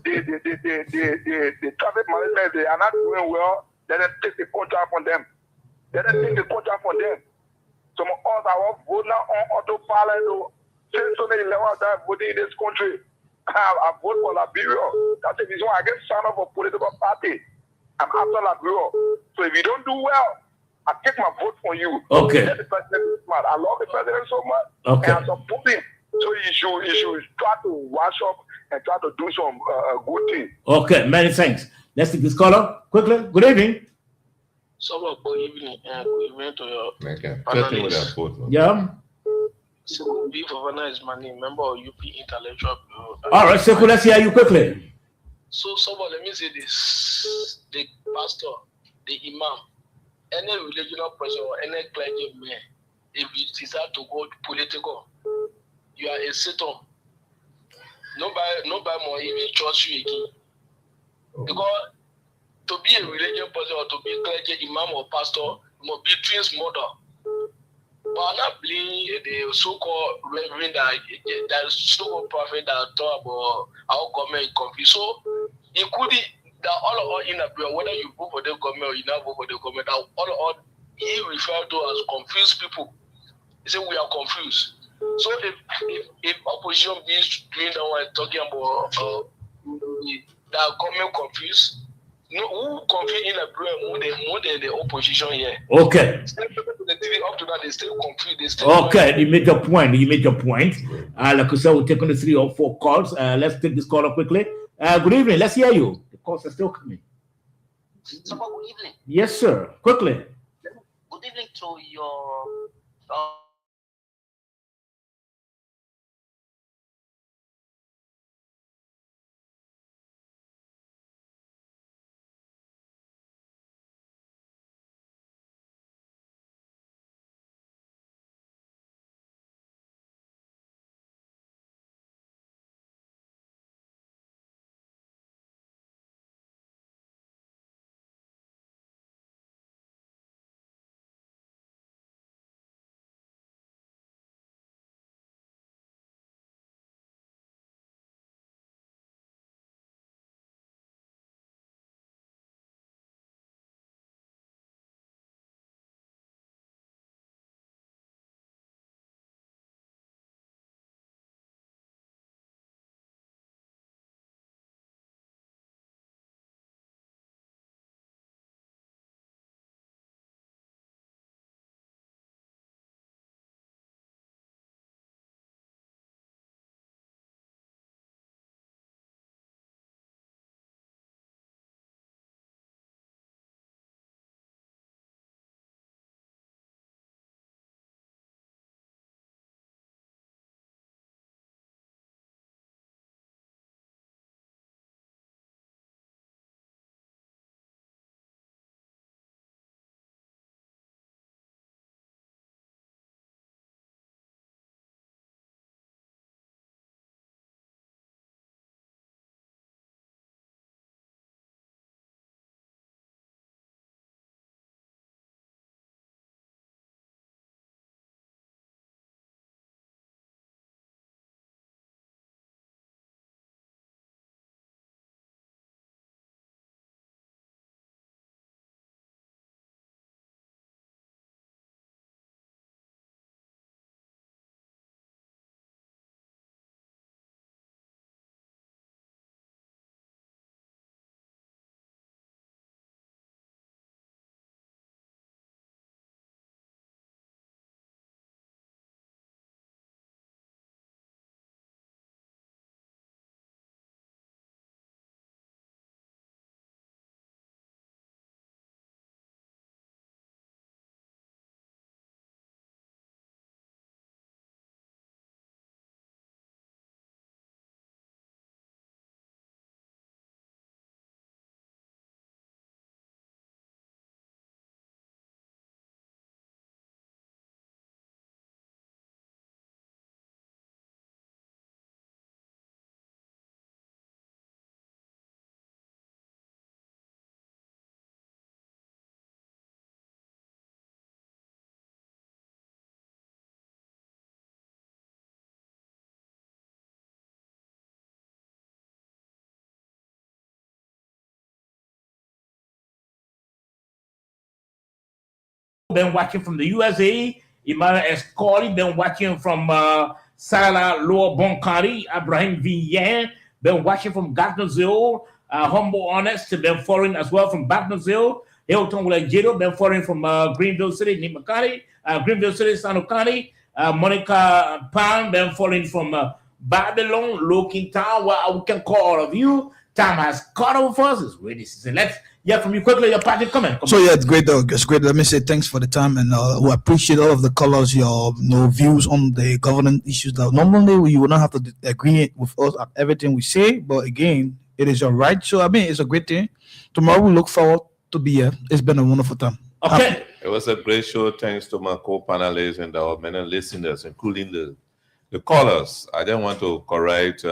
The traffic management, they are not doing well. Let them take the contract from them. Let them take the contract from them. Some of us are voting on autopilot. Since so many levels that voting in this country, I vote for Liberia. That's the reason why I get signed up for a political party. I'm after Liberia. So if you don't do well, I take my vote for you. Okay. Let the president be smart. I love the president so much. Okay. And I support him. So you should try to wash up and try to do some good thing. Okay, many thanks. Let's take this caller quickly. Good evening. So, good evening, and good evening to your panelists. Yeah. So, B. Fofana is my name, member of UP Intellectual Bureau. All right, so let's hear you quickly. So, let me say this: the pastor, the imam, any religious person or any clergyman, if you decide to go political, you are a Satan. Nobody more even trust you again. Because to be a religious person or to be a clergy, imam or pastor, you must be twins mother. But I'm not believing the so-called reverend that so-called prophet that talk about our government is confused. So, including that all in a prayer, whether you vote for the government or you not vote for the government, that all he referred to as confused people. He said we are confused. So if opposition is doing that one talking about that government confused, no, who confused in a prayer more than the opposition here. Okay. Up to that, they still confused. Okay, you made your point. Like I said, we'll take on the 3 or 4 calls. Let's take this caller quickly. Good evening. Let's hear you. The calls are still coming. So, good evening. Yes, sir. Quickly. Good evening to your. Been watching from the USA. Emmanuel Escoli, been watching from Sarala, Lower Bon County. Abraham Villen, been watching from Gatineau. Humble Honest, been following as well from Gatineau. Hilton Wulajedo, been following from Greenville City, Nima County. Greenville City, Sano County. Monica Pan, been following from Babylon, Loking Town, where we can call all of you. Time has caught over for us. It's ready season. Let's hear from you quickly. Your party comment. So yeah, it's great. It's great. Let me say thanks for the time, and we appreciate all of the colors, your views on the governance issues. That normally you would not have to agree with us at everything we say, but again, it is your right. So I mean, it's a great thing. Tomorrow we look forward to be here. It's been a wonderful time. Okay. It was a great show. Thanks to my co-panelists and our many listeners, including the callers. I just want to correct.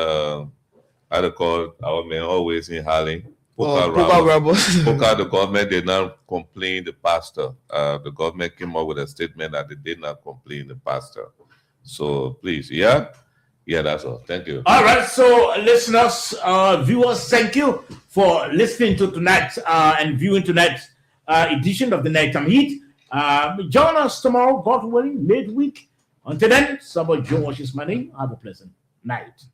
I recall our men always in Harlem. The government did not complain the pastor. The government came up with a statement that they did not complain the pastor. So please, yeah, that's all. Thank you. All right, so listeners, viewers, thank you for listening to tonight and viewing tonight's edition of the Nighttime Heat. Join us tomorrow, God willing, midweek. Until then, Sabo Josh is my name. Have a pleasant night.